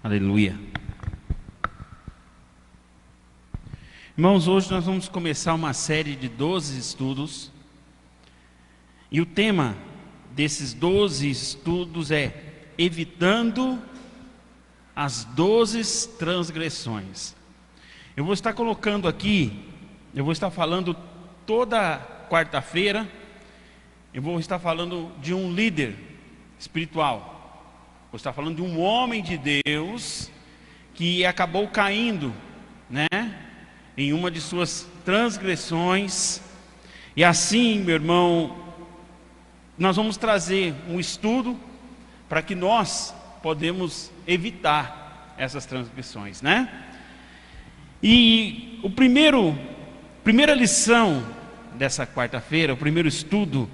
Aleluia. Irmãos, hoje nós vamos começar uma série de 12 estudos. E o tema desses 12 estudos é evitando as 12 transgressões. Eu vou estar colocando aqui, eu vou estar falando toda quarta-feira, eu vou estar falando de um líder espiritual. Vou estar falando de um homem de Deus que acabou caindo, em uma de suas transgressões. E assim, meu irmão, nós vamos trazer um estudo para que nós podemos evitar essas transgressões, E primeira lição dessa quarta-feira, o primeiro estudo,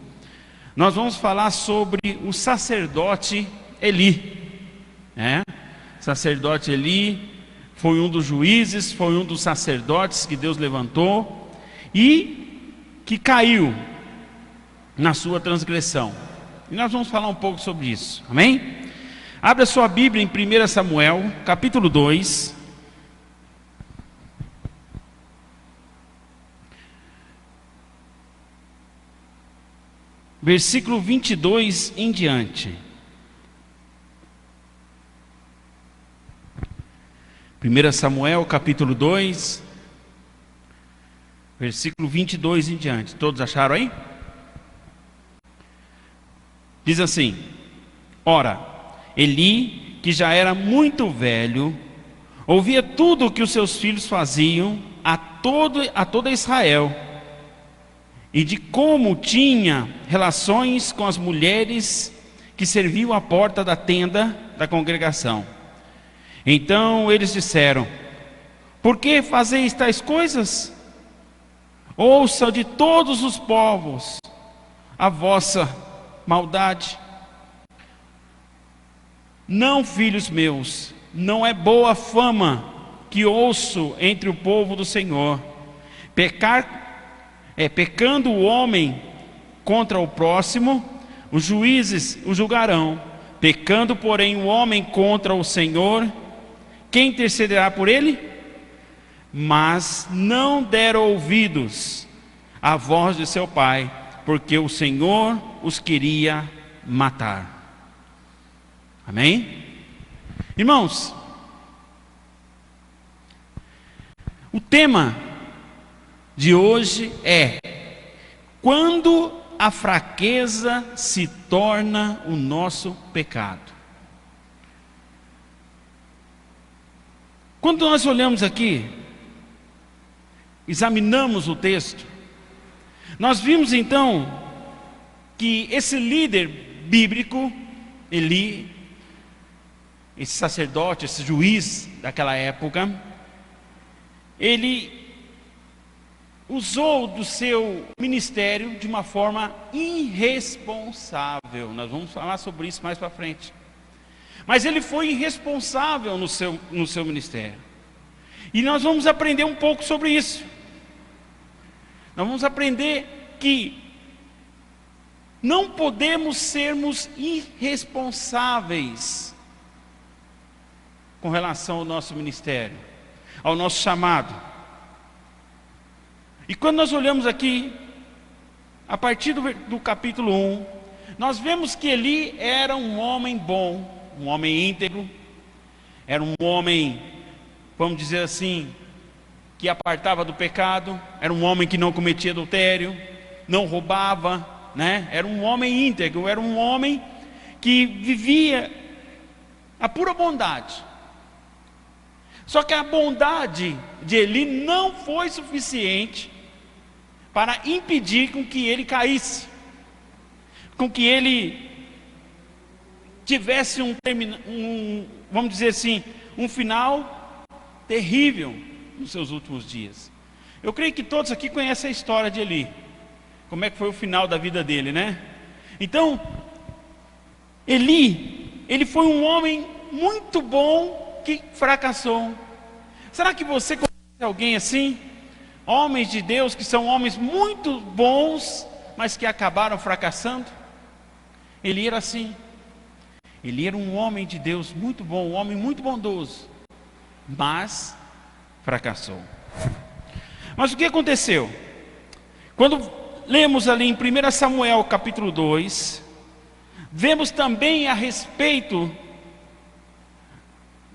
nós vamos falar sobre o sacerdote Eli, Sacerdote Eli foi um dos juízes, foi um dos sacerdotes que Deus levantou e que caiu na sua transgressão. E nós vamos falar um pouco sobre isso, amém? Abra sua Bíblia em 1 Samuel, capítulo 2. Versículo 22 em diante. 1 Samuel, capítulo 2, versículo 22 em diante. Todos acharam aí? Diz assim: Ora, Eli, que já era muito velho, ouvia tudo o que os seus filhos faziam a toda Israel, e de como tinha relações com as mulheres que serviam à porta da tenda da congregação. Então eles disseram: Por que fazeis tais coisas? Ouça de todos os povos a vossa maldade. Não, filhos meus, não é boa fama que ouço entre o povo do Senhor. Pecando o homem contra o próximo, os juízes o julgarão. Pecando, porém, o homem contra o Senhor, quem intercederá por ele? Mas não deram ouvidos à voz de seu pai, porque o Senhor os queria matar. Amém? Irmãos, o tema de hoje é: quando a fraqueza se torna o nosso pecado. Quando nós olhamos aqui, examinamos o texto, nós vimos então que esse líder bíblico, Eli, esse sacerdote, esse juiz daquela época, ele usou do seu ministério de uma forma irresponsável. Nós vamos falar sobre isso mais para frente. Mas ele foi irresponsável no seu ministério. E nós vamos aprender um pouco sobre isso. Nós vamos aprender que não podemos sermos irresponsáveis com relação ao nosso ministério, ao nosso chamado. E quando nós olhamos aqui, a partir do capítulo 1, nós vemos que Eli era um homem bom, um homem íntegro, era um homem, vamos dizer assim, que apartava do pecado, era um homem que não cometia adultério, não roubava, era um homem íntegro, era um homem que vivia a pura bondade. Só que a bondade de Eli não foi suficiente para impedir com que ele caísse, com que ele tivesse vamos dizer assim, um final terrível nos seus últimos dias. Eu creio que todos aqui conhecem a história de Eli, como é que foi o final da vida dele, Então, ele foi um homem muito bom que fracassou. Será que você conhece alguém assim? Homens de Deus que são homens muito bons, mas que acabaram fracassando? Eli era assim. Eli era um homem de Deus muito bom, um homem muito bondoso, mas fracassou. Mas o que aconteceu? Quando lemos ali em 1 Samuel capítulo 2, vemos também a respeito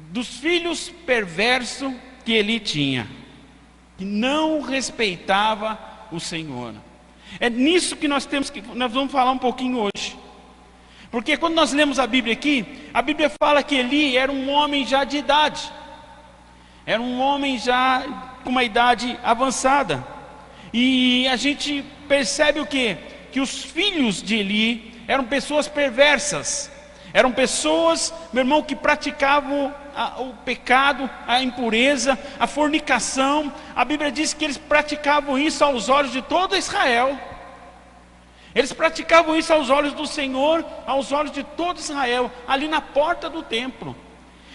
dos filhos perversos que Eli tinha, que não respeitava o Senhor. É nisso que nós vamos falar um pouquinho hoje. Porque quando nós lemos a Bíblia aqui, a Bíblia fala que Eli era um homem já de idade. Era um homem já com uma idade avançada. E a gente percebe o quê? Que os filhos de Eli eram pessoas perversas. Eram pessoas, meu irmão, que praticavam o pecado, a impureza, a fornicação. A Bíblia diz que eles praticavam isso aos olhos de todo Israel. Eles praticavam isso aos olhos do Senhor, aos olhos de todo Israel, ali na porta do templo.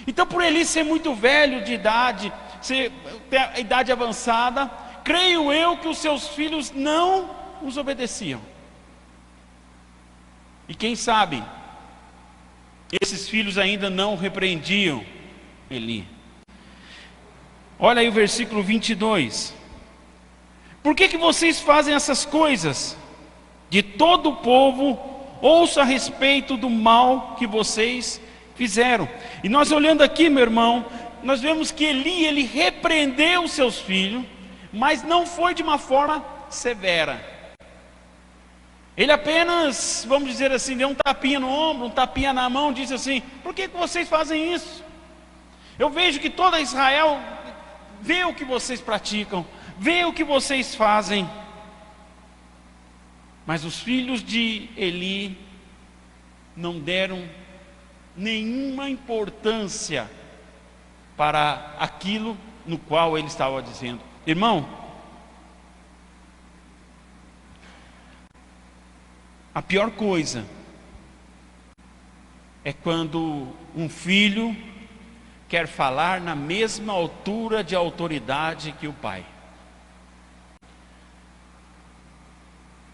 Então, por Eli ser muito velho de idade, ter a idade avançada, creio eu que os seus filhos não os obedeciam. E quem sabe, esses filhos ainda não repreendiam Eli. Olha aí o versículo 22. Por que vocês fazem essas coisas? De todo o povo ouça a respeito do mal que vocês fizeram. E nós olhando aqui, meu irmão, nós vemos que Eli, ele repreendeu os seus filhos, mas não foi de uma forma severa. Ele apenas, vamos dizer assim, deu um tapinha no ombro, um tapinha na mão, disse assim: por que vocês fazem isso? Eu vejo que toda Israel vê o que vocês praticam, vê o que vocês fazem. Mas os filhos de Eli não deram nenhuma importância para aquilo no qual ele estava dizendo. Irmão, a pior coisa é quando um filho quer falar na mesma altura de autoridade que o pai.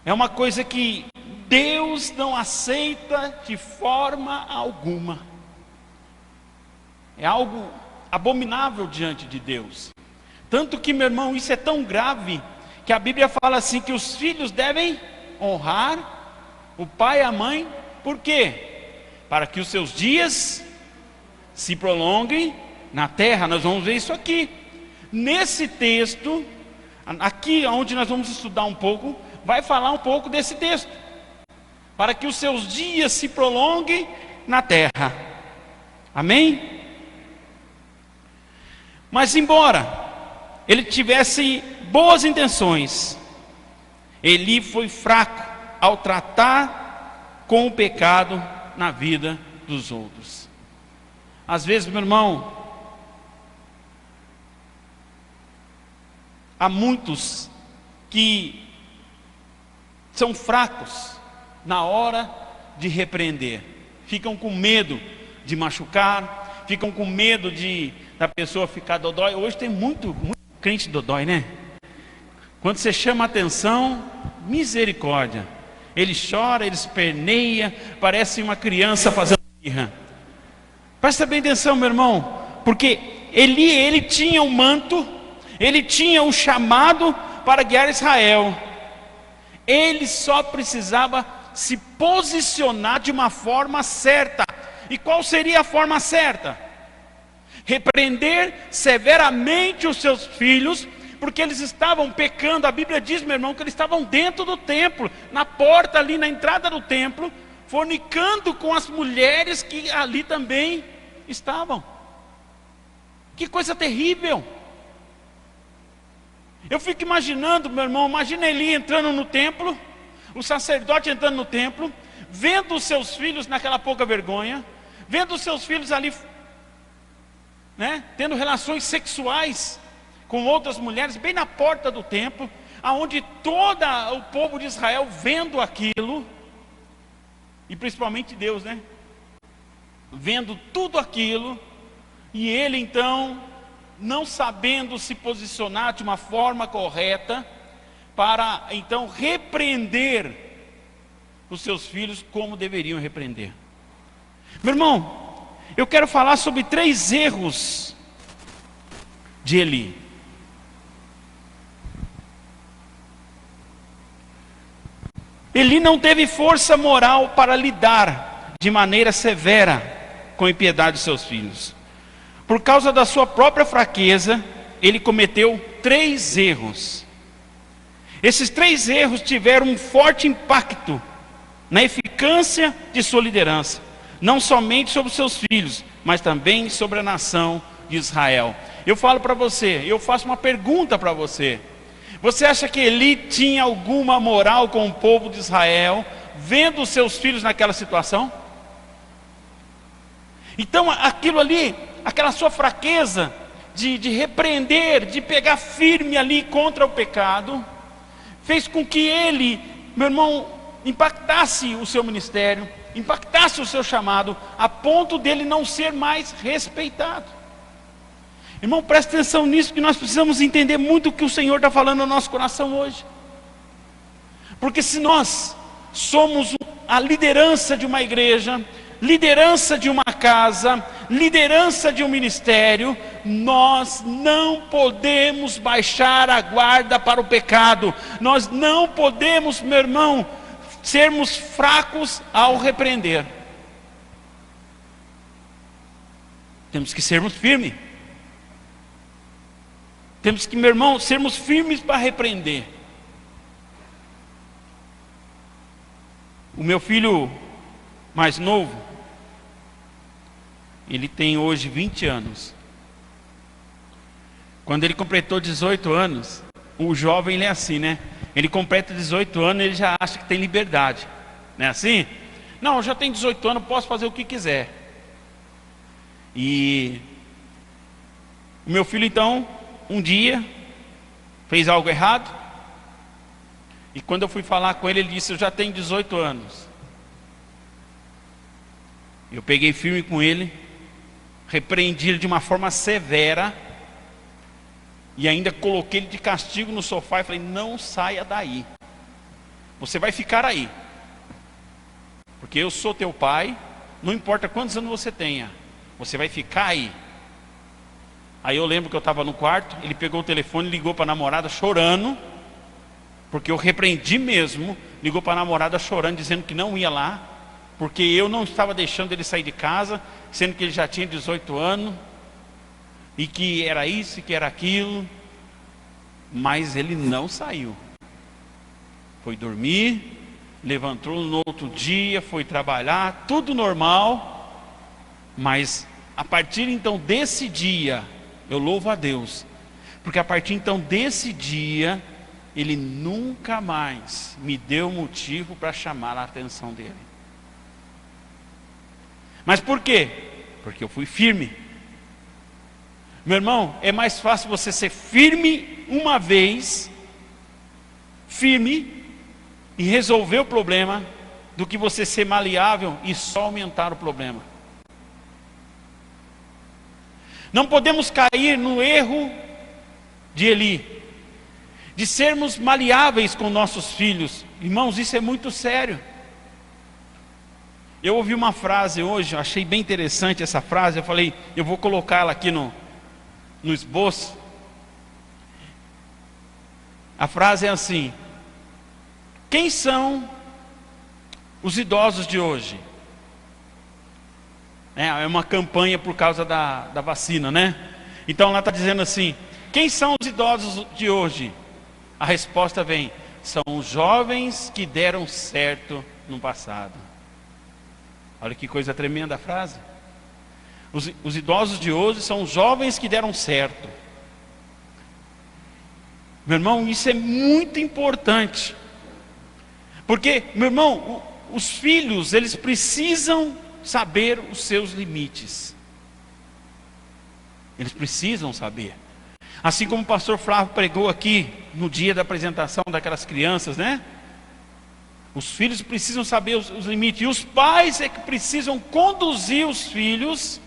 É uma coisa que Deus não aceita de forma alguma. É algo abominável diante de Deus. Tanto que, meu irmão, isso é tão grave que a Bíblia fala assim que os filhos devem honrar o pai e a mãe. Por quê? Para que os seus dias se prolonguem na terra. Nós vamos ver isso aqui. Nesse texto, aqui onde nós vamos estudar um pouco, vai falar um pouco desse texto. Para que os seus dias se prolonguem na terra. Amém? Mas embora ele tivesse boas intenções, Eli foi fraco ao tratar com o pecado na vida dos outros. Às vezes, meu irmão, há muitos que são fracos na hora de repreender, ficam com medo de machucar, ficam com medo da pessoa ficar dodói. Hoje tem muito crente dodói, né? Quando você chama a atenção, misericórdia, ele chora, ele esperneia, parece uma criança fazendo birra. Presta bem atenção, meu irmão, porque ele tinha um manto, ele tinha um chamado para guiar Israel. Ele só precisava se posicionar de uma forma certa. E qual seria a forma certa? Repreender severamente os seus filhos, porque eles estavam pecando. A Bíblia diz, meu irmão, que eles estavam dentro do templo, na porta ali, na entrada do templo, fornicando com as mulheres que ali também estavam. Que coisa terrível! Eu fico imaginando, meu irmão, imagina Eli entrando no templo, o sacerdote entrando no templo, vendo os seus filhos naquela pouca vergonha, vendo os seus filhos ali, tendo relações sexuais com outras mulheres, bem na porta do templo, aonde todo o povo de Israel vendo aquilo, e principalmente Deus, vendo tudo aquilo, e ele então, não sabendo se posicionar de uma forma correta, para então repreender os seus filhos como deveriam repreender. Meu irmão, eu quero falar sobre 3 erros de Eli. Eli não teve força moral para lidar de maneira severa com a impiedade de seus filhos. Por causa da sua própria fraqueza, ele cometeu 3 erros. Esses 3 erros tiveram um forte impacto na eficácia de sua liderança, não somente sobre seus filhos, mas também sobre a nação de Israel. Eu falo para você, eu faço uma pergunta para você. Você acha que Eli tinha alguma moral com o povo de Israel, vendo os seus filhos naquela situação? Então aquilo ali, aquela sua fraqueza de repreender, de pegar firme ali contra o pecado, fez com que ele, meu irmão, impactasse o seu ministério, impactasse o seu chamado, a ponto dele não ser mais respeitado. Irmão, presta atenção nisso, que nós precisamos entender muito o que o Senhor está falando no nosso coração hoje. Porque se nós somos a liderança de uma igreja, liderança de uma casa, liderança de um ministério, nós não podemos baixar a guarda para o pecado. Nós não podemos, meu irmão, sermos fracos ao repreender. Temos que sermos firmes. Temos que, meu irmão, sermos firmes para repreender. O meu filho mais novo, ele tem hoje 20 anos. Quando ele completou 18 anos, o jovem ele é assim, né? Ele completa 18 anos e ele já acha que tem liberdade. Não é assim? Não, eu já tenho 18 anos, posso fazer o que quiser. E o meu filho então, um dia, fez algo errado. E quando eu fui falar com ele, ele disse: eu já tenho 18 anos. Eu peguei firme com ele, repreendi ele de uma forma severa, e ainda coloquei ele de castigo no sofá e falei: não saia daí, você vai ficar aí, porque eu sou teu pai, não importa quantos anos você tenha, você vai ficar aí. Aí eu lembro que eu estava no quarto, ele pegou o telefone, ligou para a namorada chorando, porque eu repreendi mesmo, ligou para a namorada chorando, dizendo que não ia lá, porque eu não estava deixando ele sair de casa, sendo que ele já tinha 18 anos, e que era isso, e que era aquilo. Mas ele não saiu. Foi dormir, levantou no outro dia, foi trabalhar, tudo normal. Mas a partir então desse dia, eu louvo a Deus, porque a partir então desse dia, ele nunca mais me deu motivo para chamar a atenção dele. Mas por quê? Porque eu fui firme. Meu irmão, é mais fácil você ser firme uma vez, firme, e resolver o problema, do que você ser maleável e só aumentar o problema. Não podemos cair no erro de Eli, de sermos maleáveis com nossos filhos. Irmãos, isso é muito sério. Eu ouvi uma frase hoje, eu achei bem interessante essa frase. Eu falei, eu vou colocá-la aqui no esboço. A frase é assim: quem são os idosos de hoje? É uma campanha por causa da vacina, né? Então ela está dizendo assim: quem são os idosos de hoje? A resposta vem: são os jovens que deram certo no passado. Olha que coisa tremenda a frase. Os idosos de hoje são os jovens que deram certo. Meu irmão, isso é muito importante. Porque, meu irmão, os filhos, eles precisam saber os seus limites. Eles precisam saber. Assim como o pastor Flávio pregou aqui no dia da apresentação daquelas crianças, né? Os filhos precisam saber os limites. E os pais é que precisam conduzir os filhos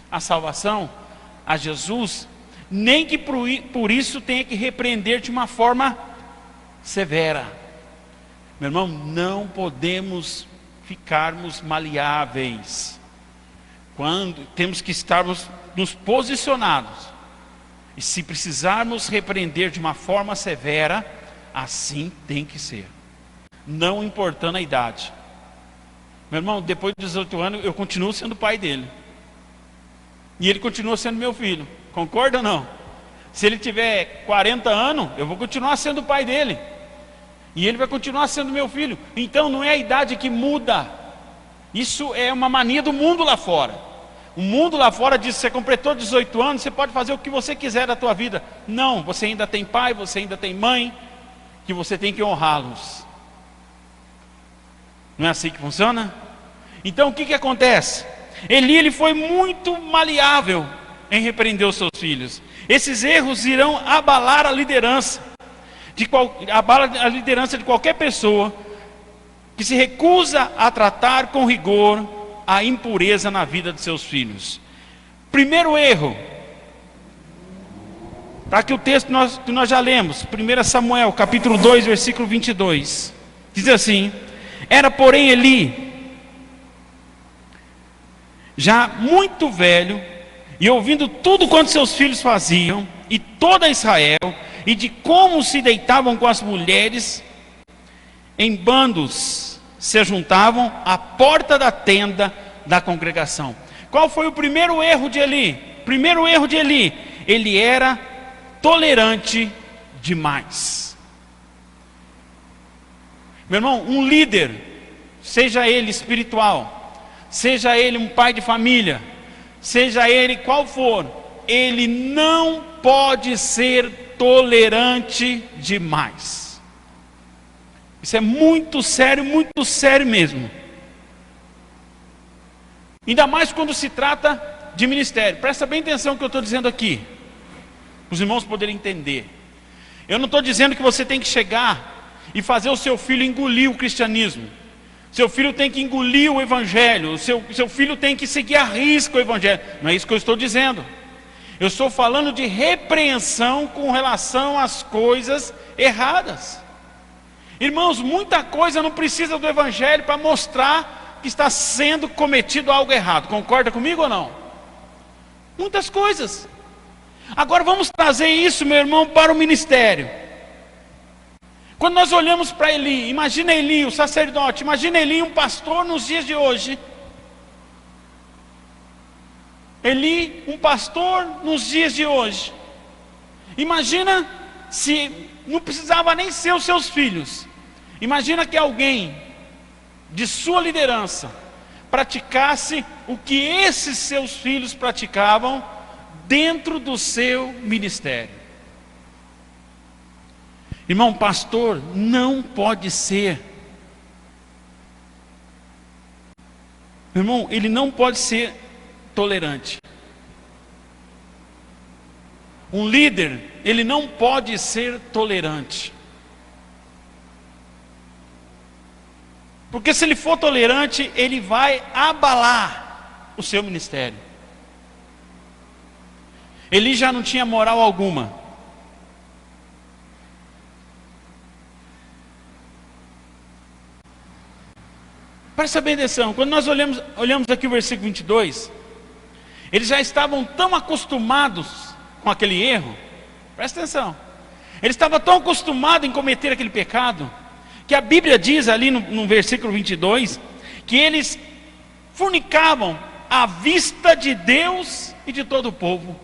à salvação, a Jesus. Nem que por isso tenha que repreender de uma forma severa. Meu irmão, não podemos ficarmos maleáveis. Quando temos que estarmos nos posicionados. E se precisarmos repreender de uma forma severa, assim tem que ser. Não importando a idade. Meu irmão, depois de 18 anos, eu continuo sendo pai dele. E ele continua sendo meu filho. Concorda ou não? Se ele tiver 40 anos, eu vou continuar sendo pai dele. E ele vai continuar sendo meu filho. Então não é a idade que muda. Isso é uma mania do mundo lá fora. O mundo lá fora diz que você completou 18 anos, você pode fazer o que você quiser da tua vida. Não, você ainda tem pai, você ainda tem mãe, que você tem que honrá-los. Não é assim que funciona? Então o que acontece? Ele foi muito maleável em repreender os seus filhos. Esses erros irão abalar a liderança a liderança de qualquer pessoa que se recusa a tratar com rigor a impureza na vida de seus filhos. Primeiro erro, está aqui o texto que nós já lemos, 1 Samuel, capítulo 2, versículo 22. Diz assim: era porém Eli já muito velho, e ouvindo tudo quanto seus filhos faziam, e toda Israel, e de como se deitavam com as mulheres, em bandos se juntavam à porta da tenda da congregação. Qual foi o primeiro erro de Eli? Primeiro erro de Eli: ele era tolerante demais. Meu irmão, um líder, seja ele espiritual, seja ele um pai de família, seja ele qual for, ele não pode ser tolerante demais. Isso é muito sério mesmo. Ainda mais quando se trata de ministério. Presta bem atenção no que eu estou dizendo aqui, para os irmãos poderem entender. Eu não estou dizendo que você tem que chegar e fazer o seu filho engolir o cristianismo. Seu filho tem que engolir o evangelho. O seu filho tem que seguir à risca o evangelho. Não é isso que eu estou dizendo. Eu estou falando de repreensão com relação às coisas erradas. Irmãos, muita coisa não precisa do evangelho para mostrar que está sendo cometido algo errado. Concorda comigo ou não? Muitas coisas. Agora vamos trazer isso, meu irmão, para o ministério. Quando nós olhamos para Eli, imagina Eli, o sacerdote, imagina Eli, um pastor nos dias de hoje. Eli, um pastor nos dias de hoje. Imagina se não precisava nem ser os seus filhos. Imagina que alguém de sua liderança praticasse o que esses seus filhos praticavam dentro do seu ministério. Irmão, pastor não pode ser. Irmão, ele não pode ser tolerante. Um líder, ele não pode ser tolerante. Porque se ele for tolerante, ele vai abalar o seu ministério. Ele já não tinha moral alguma. Presta bem atenção, quando nós olhamos aqui o versículo 22, eles já estavam tão acostumados com aquele erro. Presta atenção, eles estavam tão acostumados em cometer aquele pecado, que a Bíblia diz ali no versículo 22, que eles fornicavam à vista de Deus e de todo o povo.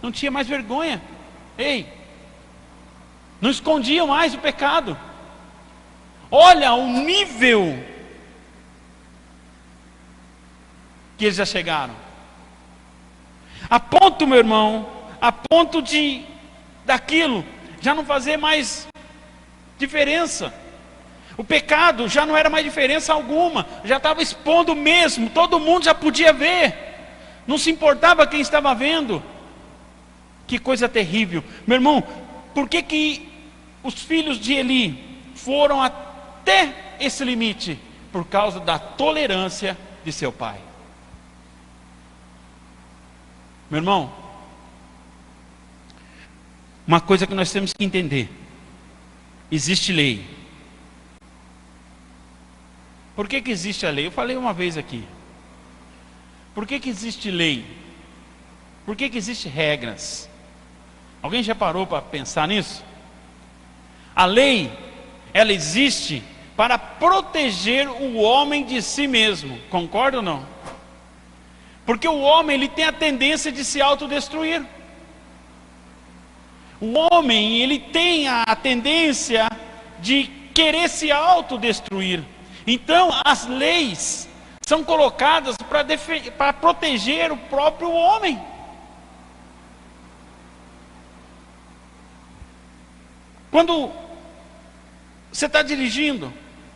Não tinha mais vergonha. Ei, não escondiam mais o pecado. Olha o nível que eles já chegaram. A ponto, meu irmão, a ponto de daquilo já não fazer mais diferença. O pecado já não era mais diferença alguma, já estava expondo mesmo, todo mundo já podia ver, não se importava quem estava vendo. Que coisa terrível. Meu irmão, por que os filhos de Eli foram até esse limite? Por causa da tolerância de seu pai. Meu irmão, uma coisa que nós temos que entender: existe lei. Por que existe a lei? Eu falei uma vez aqui. Por que que existe lei? Por que que existem regras? Alguém já parou para pensar nisso? A lei, ela existe para proteger o homem de si mesmo. Concorda ou não? Porque o homem, ele tem a tendência de se autodestruir. O homem, ele tem a tendência de querer se autodestruir. Então, as leis são colocadas para proteger o próprio homem. Quando você está dirigindo,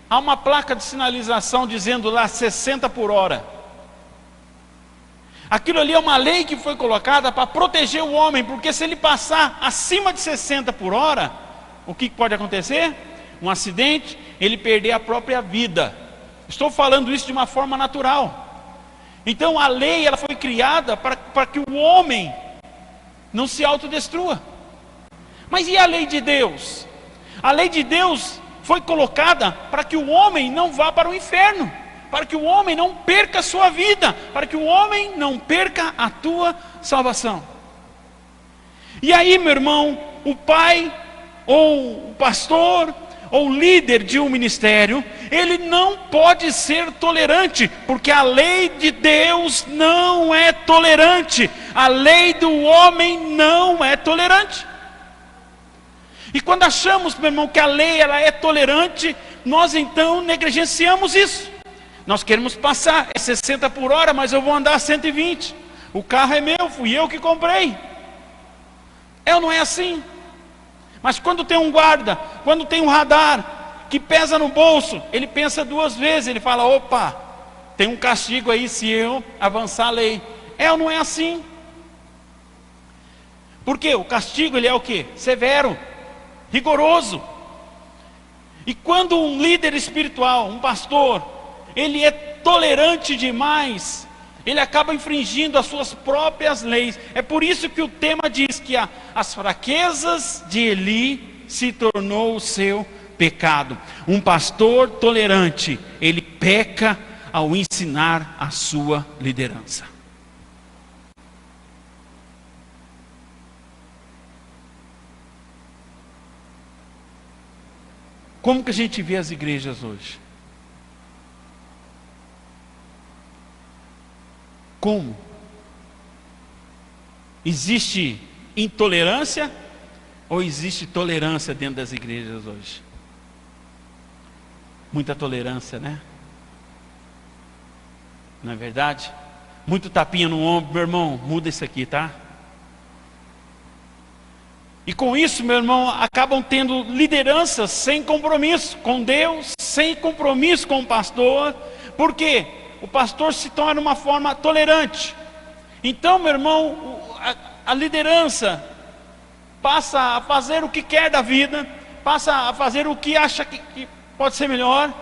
há uma placa de sinalização dizendo lá 60 por hora. Aquilo ali é uma lei que foi colocada para proteger o homem, porque se ele passar acima de 60 por hora, o que pode acontecer? Um acidente, ele perder a própria vida. Estou falando isso de uma forma natural. Então a lei, ela foi criada para que o homem não se autodestrua. Mas e a lei de Deus? A lei de Deus foi colocada para que o homem não vá para o inferno, para que o homem não perca a sua vida, para que o homem não perca a tua salvação. E aí, meu irmão, o pai, ou o pastor, ou o líder de um ministério, ele não pode ser tolerante, porque a lei de Deus não é tolerante, a lei do homem não é tolerante. E quando achamos, meu irmão, que a lei ela é tolerante, nós então negligenciamos isso. Nós queremos passar, é 60 por hora, mas eu vou andar a 120. O carro é meu, fui eu que comprei. É ou não é assim? Mas quando tem um guarda, quando tem um radar, que pesa no bolso, ele pensa duas vezes, ele fala, opa, tem um castigo aí se eu avançar a lei. É ou não é assim? Porque o castigo ele é o quê? Severo, rigoroso. E quando um líder espiritual, um pastor, ele é tolerante demais, ele acaba infringindo as suas próprias leis. É por isso que o tema diz que as fraquezas de Eli se tornou o seu pecado. Um pastor tolerante, ele peca ao ensinar a sua liderança. Como que a gente vê as igrejas hoje? Como? Existe intolerância ou existe tolerância dentro das igrejas hoje? Muita tolerância, né? Não é verdade? Muito tapinha no ombro, meu irmão, muda isso aqui, tá? E com isso, meu irmão, acabam tendo lideranças sem compromisso com Deus, sem compromisso com o pastor. Por quê? O pastor se torna uma forma tolerante. Então, meu irmão, a liderança passa a fazer o que quer da vida, passa a fazer o que acha que pode ser melhor,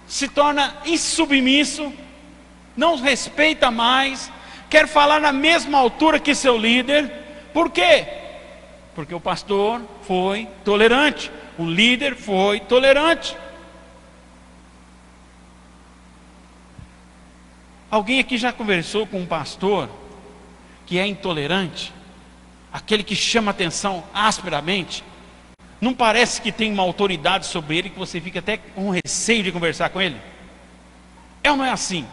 se torna insubmisso, não respeita mais, quer falar na mesma altura que seu líder. Por quê? Porque o pastor foi tolerante, o líder foi tolerante. Alguém aqui já conversou com um pastor que é intolerante? Aquele que chama atenção asperamente? Não parece que tem uma autoridade sobre ele que você fica até com receio de conversar com ele? É ou não é assim?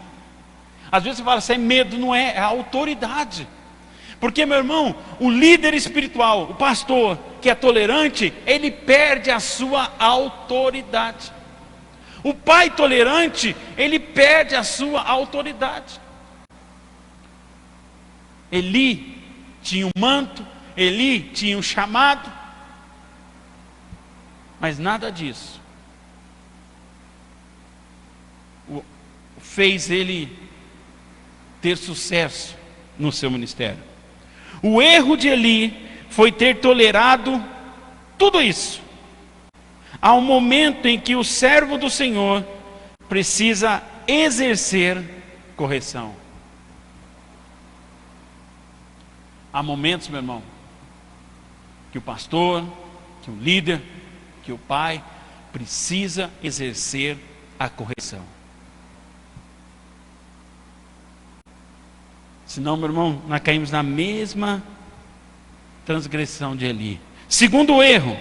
Às vezes você fala assim, é medo, não é, é a autoridade. Porque, meu irmão, o líder espiritual, o pastor que é tolerante, ele perde a sua autoridade. O pai tolerante, ele perde a sua autoridade. Eli tinha um manto, Eli tinha um chamado, mas nada disso fez ele ter sucesso no seu ministério. O erro de Eli foi ter tolerado tudo isso. Há um momento em que o servo do Senhor precisa exercer correção. Há momentos, meu irmão, que o pastor, que o líder, que o pai precisa exercer a correção. Senão, meu irmão, nós caímos na mesma transgressão de Eli. Segundo erro,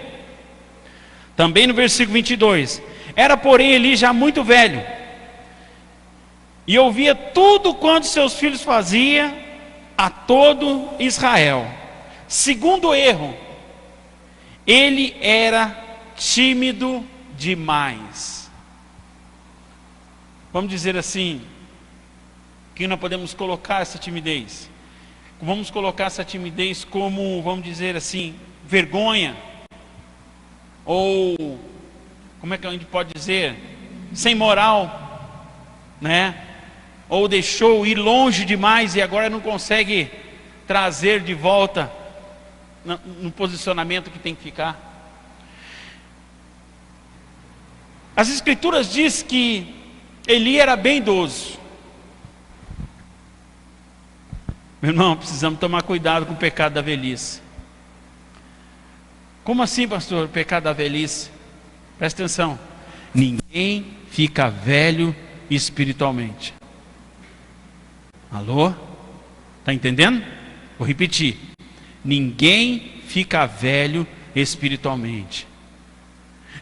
também no versículo 22. Era, porém, Eli já muito velho, e ouvia tudo quanto seus filhos faziam a todo Israel. Segundo erro, ele era tímido demais. Vamos dizer assim, que nós podemos colocar essa timidez? Vamos colocar essa timidez como, vamos dizer assim, vergonha. Ou, como é que a gente pode dizer? Sem moral, né? Ou deixou ir longe demais e agora não consegue trazer de volta no posicionamento que tem que ficar. As escrituras diz que Eli era bem idoso. Meu irmão, precisamos tomar cuidado com o pecado da velhice. Como assim, pastor, o pecado da velhice? Presta atenção. Ninguém fica velho espiritualmente. Alô? Está entendendo? Vou repetir. Ninguém fica velho espiritualmente.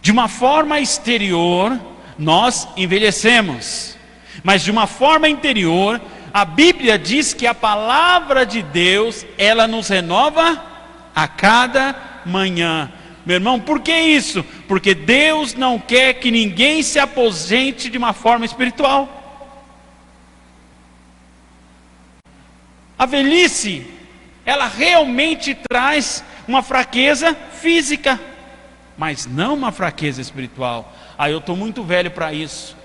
De uma forma exterior, nós envelhecemos. Mas de uma forma interior, a Bíblia diz que a palavra de Deus, ela nos renova a cada manhã. Meu irmão, por que isso? Porque Deus não quer que ninguém se aposente de uma forma espiritual. A velhice, ela realmente traz uma fraqueza física, mas não uma fraqueza espiritual. Eu estou muito velho para isso.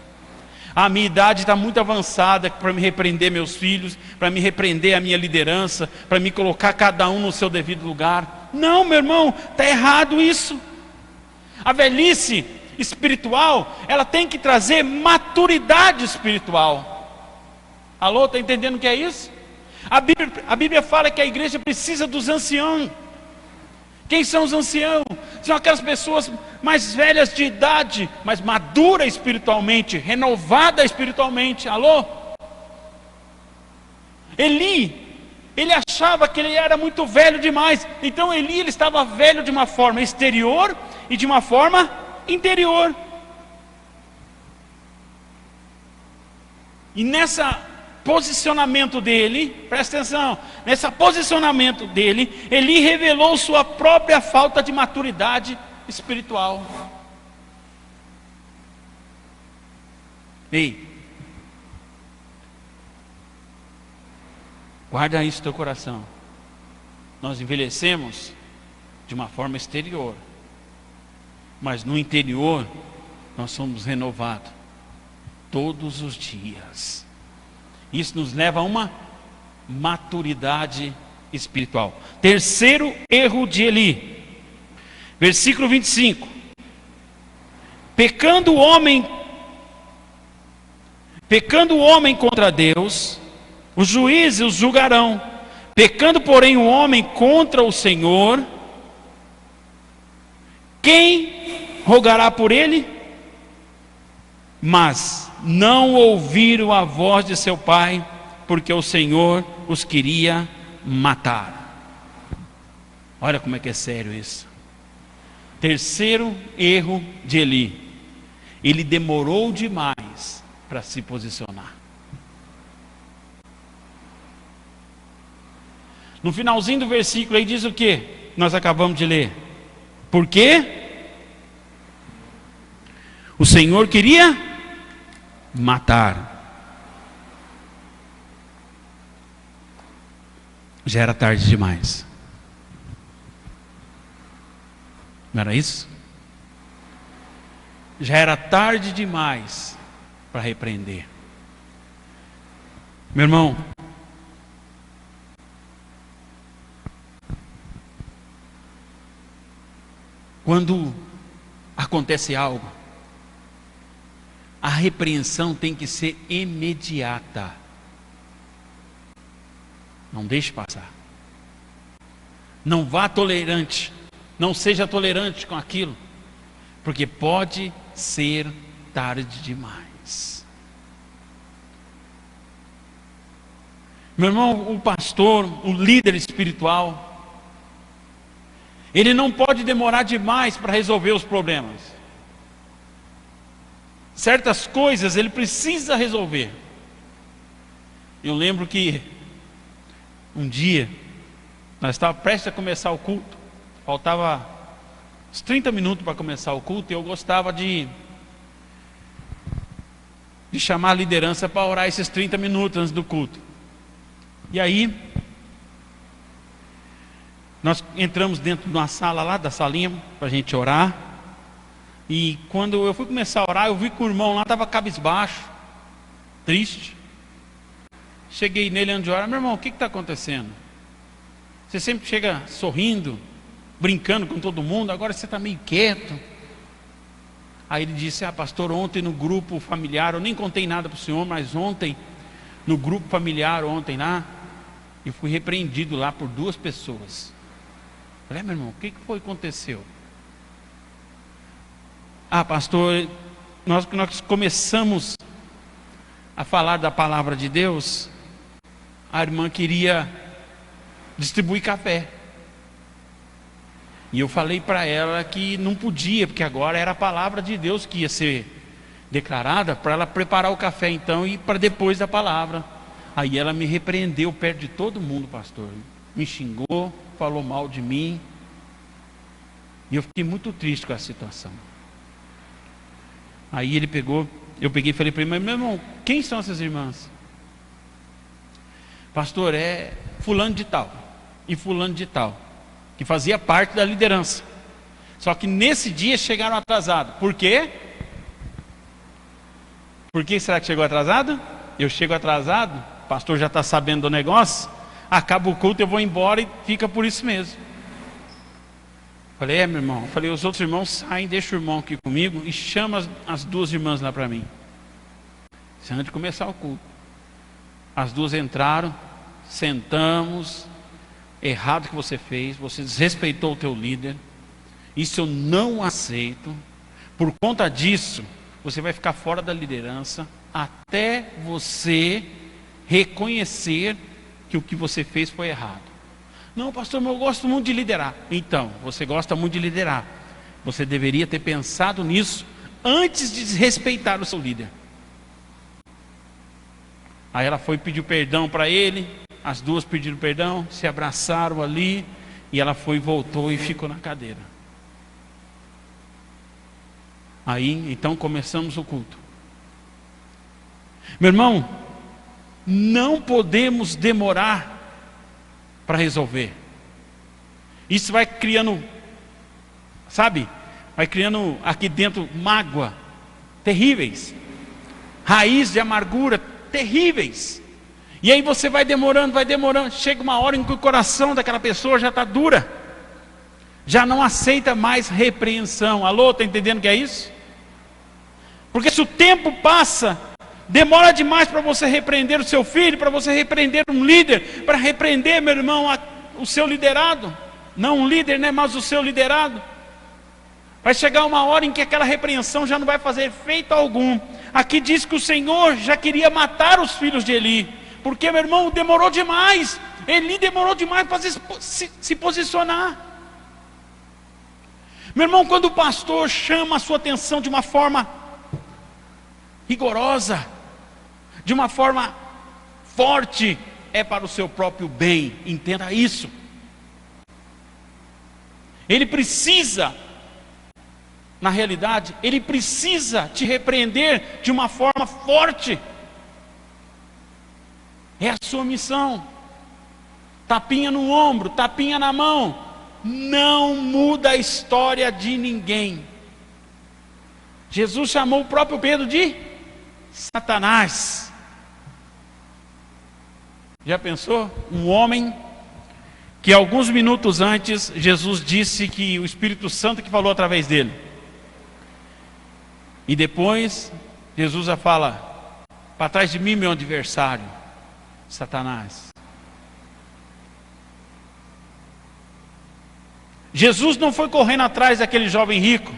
A minha idade está muito avançada para me repreender meus filhos, para me repreender a minha liderança, para me colocar cada um no seu devido lugar. Não, meu irmão, está errado isso. A velhice espiritual, ela tem que trazer maturidade espiritual. Alô, está entendendo o que é isso? A Bíblia fala que a igreja precisa dos anciãos. Quem são os anciãos? São aquelas pessoas mais velhas de idade, mas madura espiritualmente, renovada espiritualmente. Alô? Eli, ele achava que ele era muito velho demais. Então Eli, ele estava velho de uma forma exterior e de uma forma interior. E nessa posicionamento dele, presta atenção, nesse posicionamento dele, Eli revelou sua própria falta de maturidade espiritual. Ei, guarda isso no teu coração. Nós envelhecemos de uma forma exterior, mas no interior nós somos renovados todos os dias. Isso nos leva a uma maturidade espiritual. Terceiro erro de Eli, versículo 25. Pecando o homem contra Deus, os juízes os julgarão. Pecando, porém, o homem contra o Senhor, quem rogará por ele? Mas não ouviram a voz de seu pai, porque o Senhor os queria matar. Olha como é que é sério isso. Terceiro erro de Eli, ele demorou demais para se posicionar. No finalzinho do versículo aí diz o que nós acabamos de ler. Por quê? O Senhor queria matar. Já era tarde demais. Não era isso? Já era tarde demais para repreender. Meu irmão, quando acontece algo, a repreensão tem que ser imediata. Não deixe passar. Não vá tolerante. Não seja tolerante com aquilo, porque pode ser tarde demais. Meu irmão, o pastor, o líder espiritual, ele não pode demorar demais para resolver os problemas. Certas coisas ele precisa resolver. Eu lembro que um dia nós estávamos prestes a começar o culto, faltava uns 30 minutos para começar o culto, e eu gostava de chamar a liderança para orar esses 30 minutos antes do culto. E aí nós entramos dentro de uma sala lá, da salinha, para a gente orar. E quando eu fui começar a orar, eu vi que o irmão lá estava cabisbaixo, triste. Cheguei nele antes de orar: meu irmão, o que está acontecendo? Você sempre chega sorrindo, brincando com todo mundo, agora você está meio quieto. Aí ele disse: pastor, ontem no grupo familiar, eu nem contei nada para o senhor, mas ontem, no grupo familiar, ontem lá, eu fui repreendido lá por 2 pessoas. Eu falei: meu irmão, o que foi que aconteceu? Pastor, nós começamos a falar da palavra de Deus, a irmã queria distribuir café. E eu falei para ela que não podia, porque agora era a palavra de Deus que ia ser declarada, para ela preparar o café então e para depois da palavra. Aí ela me repreendeu perto de todo mundo, pastor. Me xingou, falou mal de mim. E eu fiquei muito triste com a situação. Aí eu peguei e falei para ele: mas meu irmão, quem são essas irmãs? Pastor, é fulano de tal e fulano de tal, que fazia parte da liderança. Só que nesse dia chegaram atrasados. Por quê? Por que será que chegou atrasado? Eu chego atrasado, o pastor já está sabendo do negócio, acaba o culto, eu vou embora e fica por isso mesmo. Falei: meu irmão. Falei: os outros irmãos saem, deixa o irmão aqui comigo e chama as 2 irmãs lá para mim. Isso antes de começar o culto. As 2 entraram, sentamos. Errado que você fez, você desrespeitou o teu líder, isso eu não aceito. Por conta disso, você vai ficar fora da liderança até você reconhecer que o que você fez foi errado. Não, pastor, mas eu gosto muito de liderar. Então, você gosta muito de liderar, você deveria ter pensado nisso antes de desrespeitar o seu líder. Aí ela foi pedir perdão para ele, as 2 pediram perdão, se abraçaram ali, e ela foi, voltou e ficou na cadeira. Aí então começamos o culto. Meu irmão, não podemos demorar para resolver. Isso vai criando, vai criando aqui dentro mágoa terríveis, raiz de amargura terríveis. E aí você vai demorando, chega uma hora em que o coração daquela pessoa já está dura, já não aceita mais repreensão. Alô, está entendendo o que é isso? Porque se o tempo passa, demora demais para você repreender o seu filho, para você repreender um líder, para repreender, meu irmão, o seu liderado. Não um líder, né, mas o seu liderado. Vai chegar uma hora em que aquela repreensão já não vai fazer efeito algum. Aqui diz que o Senhor já queria matar os filhos de Eli, porque, meu irmão, demorou demais. Eli demorou demais para se posicionar. Meu irmão, quando o pastor chama a sua atenção de uma forma rigorosa, de uma forma forte, é para o seu próprio bem. Entenda isso. Ele precisa, na realidade, ele precisa te repreender de uma forma forte. É a sua missão. Tapinha no ombro, tapinha na mão, não muda a história de ninguém. Jesus chamou o próprio Pedro de Satanás. Já pensou? Um homem que alguns minutos antes Jesus disse que o Espírito Santo que falou através dele. E depois Jesus já fala: para trás de mim, meu adversário, Satanás. Jesus não foi correndo atrás daquele jovem rico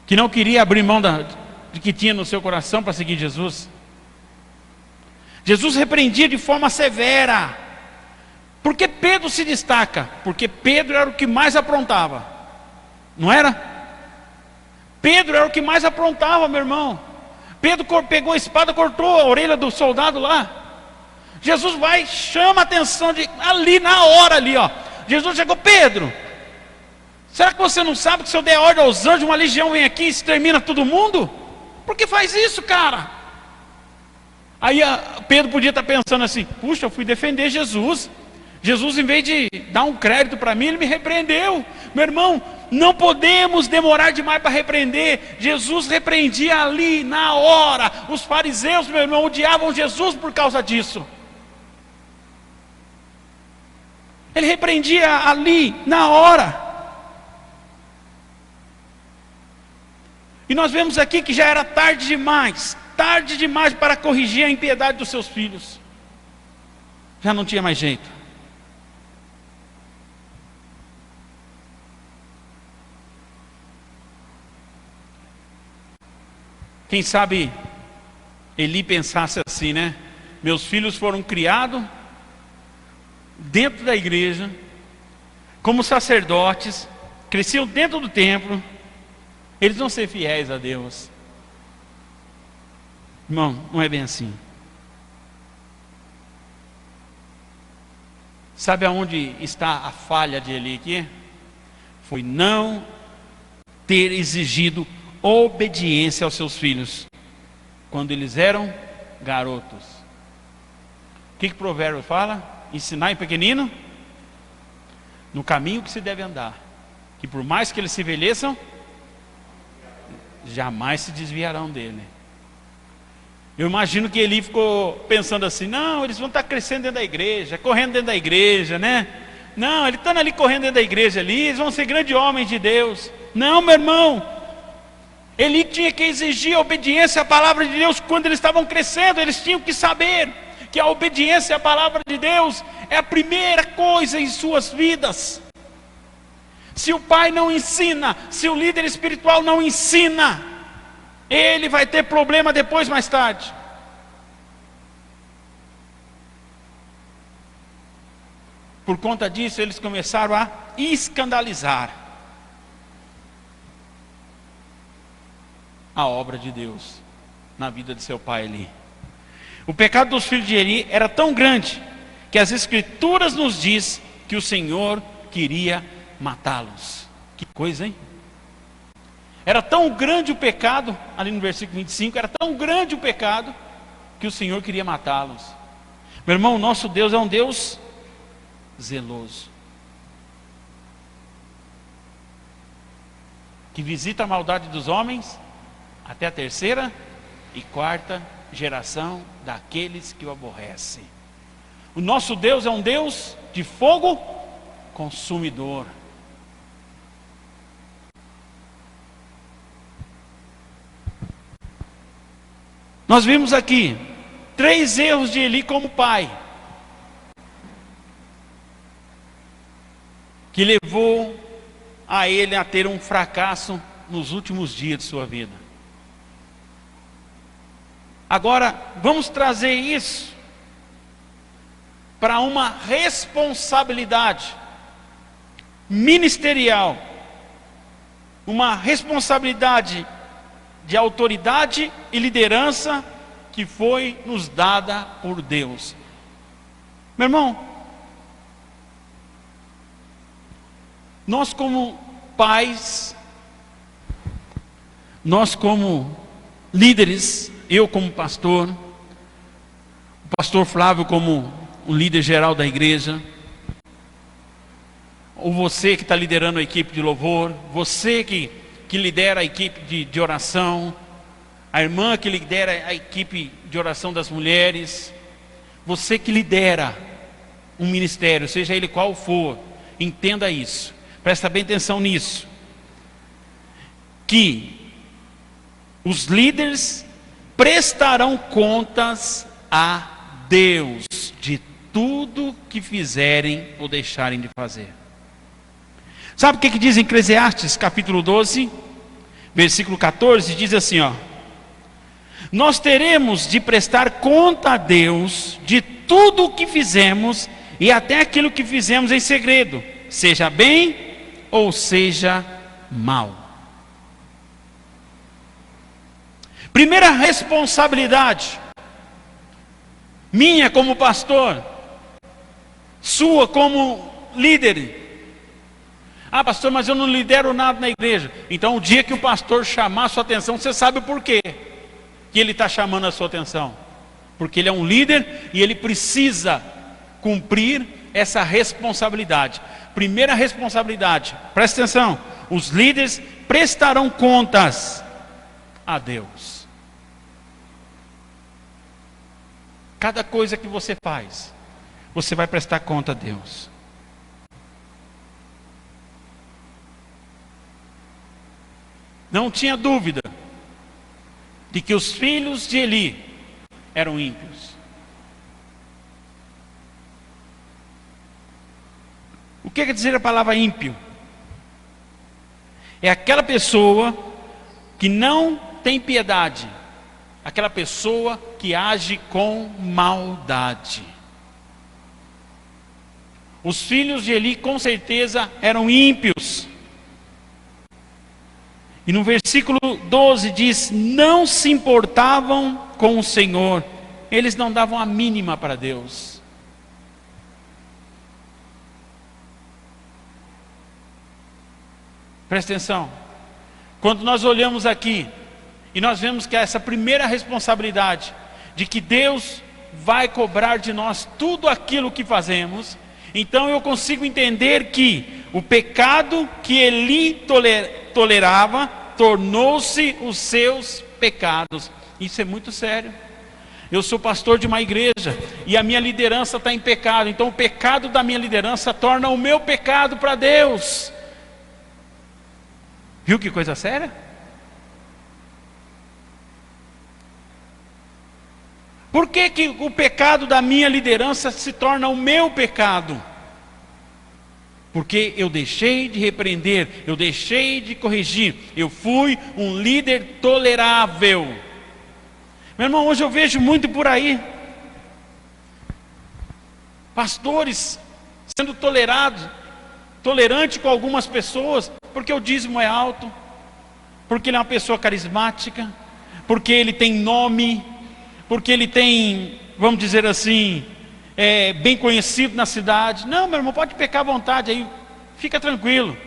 que não queria abrir mão de que tinha no seu coração para seguir Jesus. Jesus repreendia de forma severa. Por que Pedro se destaca? Porque Pedro era o que mais aprontava, não era? Pedro era o que mais aprontava, meu irmão. Pedro pegou a espada, cortou a orelha do soldado lá. Jesus vai, chama a atenção ali na hora ali, ó. Jesus chegou: Pedro, será que você não sabe que se eu der ordem aos anjos, uma legião vem aqui e extermina todo mundo? Por que faz isso, cara? Aí Pedro podia estar pensando assim: puxa, eu fui defender Jesus. Jesus, em vez de dar um crédito para mim, ele me repreendeu. Meu irmão, não podemos demorar demais para repreender. Jesus repreendia ali, na hora. Os fariseus, meu irmão, odiavam Jesus por causa disso. Ele repreendia ali, na hora. E nós vemos aqui que já era tarde demais para corrigir a impiedade dos seus filhos. Já não tinha mais jeito. Quem sabe Eli pensasse assim, né? Meus filhos foram criados dentro da igreja, como sacerdotes, cresciam dentro do templo, eles vão ser fiéis a Deus. Irmão, não é bem assim. Sabe aonde está a falha de Eli aqui? Foi não ter exigido obediência aos seus filhos quando eles eram garotos. O que o provérbio fala? Ensinar em pequenino no caminho que se deve andar, que por mais que eles se envelheçam, jamais se desviarão dele. Eu imagino que Eli ficou pensando assim: não, eles vão estar crescendo dentro da igreja, correndo dentro da igreja, né? Não, eles estão ali correndo dentro da igreja ali, eles vão ser grandes homens de Deus. Não, meu irmão, Eli tinha que exigir a obediência à palavra de Deus quando eles estavam crescendo. Eles tinham que saber que a obediência à palavra de Deus é a primeira coisa em suas vidas. Se o pai não ensina, se o líder espiritual não ensina, ele vai ter problema depois, mais tarde. Por conta disso, eles começaram a escandalizar a obra de Deus na vida de seu pai Eli. O pecado dos filhos de Eli era tão grande que as escrituras nos diz que o Senhor queria matá-los. Que coisa, hein? Era tão grande o pecado, ali no versículo 25, era tão grande o pecado que o Senhor queria matá-los. Meu irmão, nosso Deus é um Deus zeloso, que visita a maldade dos homens até a terceira e quarta geração daqueles que o aborrecem. O nosso Deus é um Deus de fogo consumidor. Nós vimos aqui 3 erros de Eli como pai, que levou a ele a ter um fracasso nos últimos dias de sua vida. Agora, vamos trazer isso para uma responsabilidade ministerial, uma responsabilidade de autoridade e liderança que foi nos dada por Deus. Meu irmão, nós como pais, nós como líderes, eu como pastor, o pastor Flávio como o líder geral da igreja, ou você que está liderando a equipe de louvor, você que lidera a equipe de oração, a irmã que lidera a equipe de oração das mulheres, você que lidera um ministério, seja ele qual for, entenda isso, presta bem atenção nisso, que os líderes prestarão contas a Deus de tudo que fizerem ou deixarem de fazer. Sabe o que diz em Eclesiastes capítulo 12, versículo 14? Diz assim, ó: Nós teremos de prestar conta a Deus de tudo o que fizemos e até aquilo que fizemos em segredo, seja bem ou seja mal. Primeira responsabilidade, minha como pastor, sua como líder. Ah, pastor, mas eu não lidero nada na igreja. Então, o dia que o pastor chamar a sua atenção, você sabe o porquê que ele está chamando a sua atenção. Porque ele é um líder e ele precisa cumprir essa responsabilidade. Primeira responsabilidade, presta atenção: os líderes prestarão contas a Deus. Cada coisa que você faz, você vai prestar conta a Deus. Não tinha dúvida de que os filhos de Eli eram ímpios. O que quer dizer a palavra ímpio? É aquela pessoa que não tem piedade, aquela pessoa que age com maldade. Os filhos de Eli com certeza eram ímpios. E no versículo 12 diz: não se importavam com o Senhor, eles não davam a mínima para Deus. Presta atenção, quando nós olhamos aqui e nós vemos que essa primeira responsabilidade de que Deus vai cobrar de nós tudo aquilo que fazemos, então eu consigo entender que o pecado que Eli tolerava tornou-se os seus pecados. Isso é muito sério. Eu sou pastor de uma igreja e a minha liderança está em pecado, então o pecado da minha liderança torna o meu pecado para Deus. Viu que coisa séria? Por que o pecado da minha liderança se torna o meu pecado? Porque eu deixei de repreender, eu deixei de corrigir, eu fui um líder tolerável. Meu irmão, hoje eu vejo muito por aí pastores sendo tolerante com algumas pessoas, porque o dízimo é alto, porque ele é uma pessoa carismática, porque ele tem nome, porque ele tem, vamos dizer assim, bem conhecido na cidade. Não, meu irmão, pode pecar à vontade aí, fica tranquilo.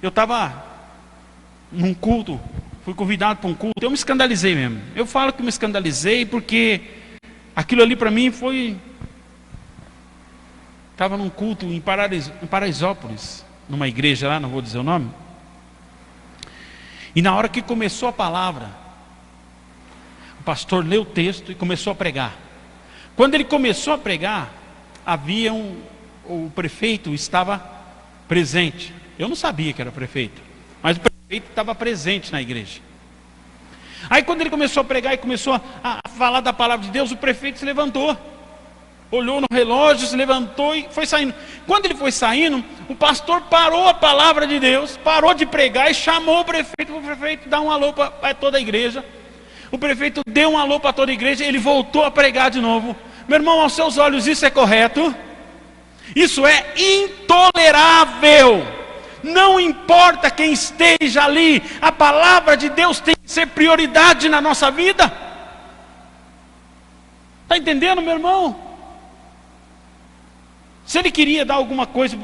Eu estava num culto, fui convidado para um culto, eu me escandalizei mesmo. Eu falo que me escandalizei porque aquilo ali para mim foi... Estava num culto em Paraisópolis, numa igreja lá, não vou dizer o nome. E na hora que começou a palavra, o pastor leu o texto e começou a pregar. Quando ele começou a pregar, o prefeito estava presente. Eu não sabia que era prefeito, mas o prefeito estava presente na igreja. Aí quando ele começou a pregar e começou a falar da palavra de Deus, o prefeito se levantou, olhou no relógio, se levantou e foi saindo. Quando ele foi saindo, o pastor parou a palavra de Deus, parou de pregar e chamou o prefeito dar um alô para toda a igreja. O prefeito deu um alô para toda a igreja, ele voltou a pregar de novo. Meu irmão, aos seus olhos isso é correto? Isso é intolerável. Não importa quem esteja ali, a palavra de Deus tem que ser prioridade na nossa vida. Está entendendo, meu irmão? Se ele queria dar alguma coisa,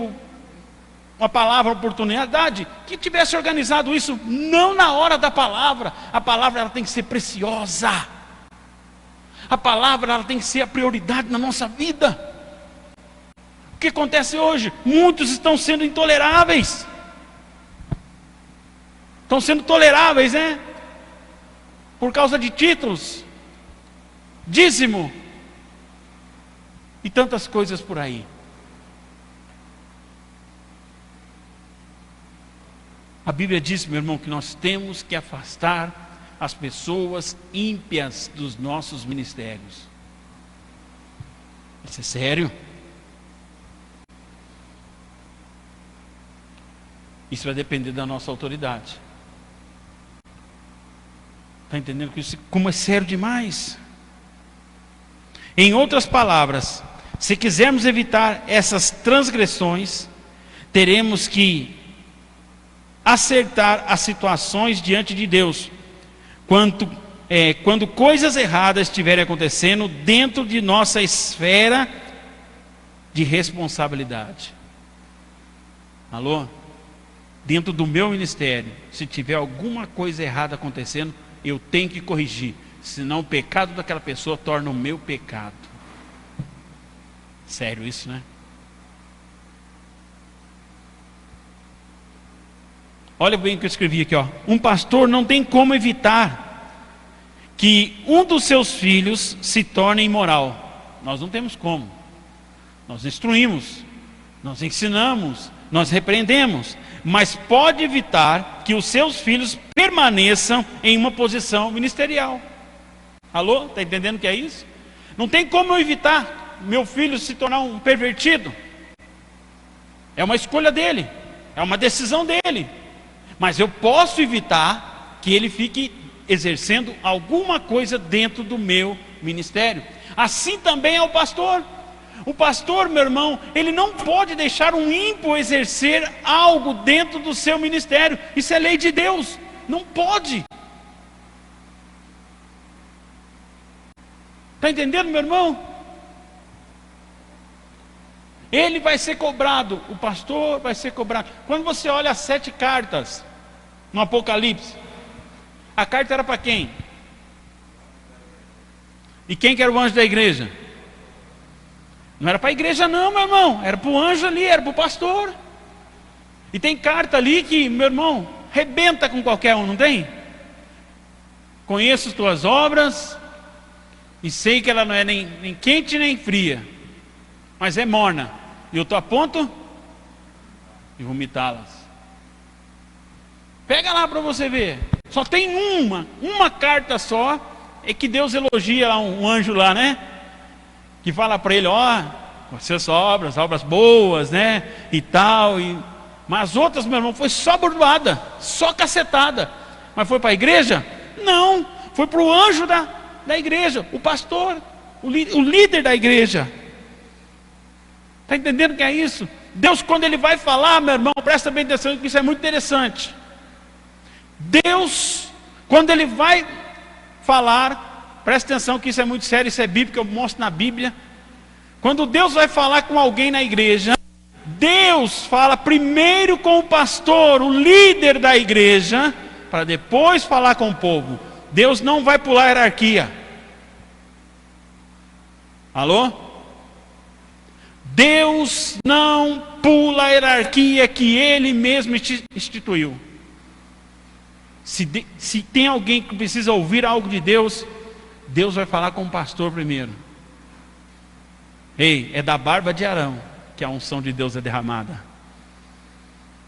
uma palavra, uma oportunidade, que tivesse organizado isso, não na hora da palavra. A palavra ela tem que ser preciosa. A palavra ela tem que ser a prioridade na nossa vida. O que acontece hoje? Muitos estão sendo intoleráveis. Estão sendo toleráveis, né? Por causa de títulos, dízimo e tantas coisas por aí. A Bíblia diz, meu irmão, que nós temos que afastar as pessoas ímpias dos nossos ministérios. Isso é sério? Isso vai depender da nossa autoridade. Está entendendo que isso como é sério demais? Em outras palavras, se quisermos evitar essas transgressões, teremos que acertar as situações diante de Deus, quando coisas erradas estiverem acontecendo dentro de nossa esfera de responsabilidade. Alô? Dentro do meu ministério, se tiver alguma coisa errada acontecendo, eu tenho que corrigir, senão o pecado daquela pessoa torna o meu pecado. Sério isso, né? Olha bem o que eu escrevi aqui, ó. Um pastor não tem como evitar que um dos seus filhos se torne imoral. Nós não temos como. Nós instruímos, nós ensinamos, nós repreendemos, mas pode evitar que os seus filhos permaneçam em uma posição ministerial. Alô? Está entendendo o que é isso? Não tem como eu evitar meu filho se tornar um pervertido. É uma escolha dele, é uma decisão dele. Mas eu posso evitar que ele fique exercendo alguma coisa dentro do meu ministério. Assim também é o pastor. O pastor, meu irmão, ele não pode deixar um ímpio exercer algo dentro do seu ministério. Isso é lei de Deus. Não pode. Está entendendo, meu irmão? Ele vai ser cobrado, o pastor vai ser cobrado. Quando você olha as 7 cartas no Apocalipse, a carta era para quem? E quem que era o anjo da igreja? Não era para a igreja não, meu irmão, era para o anjo ali, era para o pastor. E tem carta ali que, meu irmão, rebenta com qualquer um, não tem? Conheço as tuas obras e sei que ela não é nem quente nem fria, mas é morna, e eu estou a ponto de vomitá-las. Pega lá para você ver. Só tem uma carta só, é que Deus elogia lá um anjo lá, né? Que fala para ele, ó, com as suas obras boas, né? E tal, mas as outras, meu irmão, foi só burdoada, só cacetada. Mas foi para a igreja? Não, foi para o anjo da igreja, o pastor, o líder da igreja. Está entendendo o que é isso? Deus, quando Ele vai falar, meu irmão, presta bem atenção, que isso é muito interessante. Deus, quando Ele vai falar, presta atenção que isso é muito sério, isso é bíblico, eu mostro na Bíblia. Quando Deus vai falar com alguém na igreja, Deus fala primeiro com o pastor, o líder da igreja, para depois falar com o povo. Deus não vai pular a hierarquia. Alô? Deus não pula a hierarquia que Ele mesmo instituiu. Se tem alguém que precisa ouvir algo de Deus, Deus vai falar com o pastor primeiro. Ei, é da barba de Arão que a unção de Deus é derramada.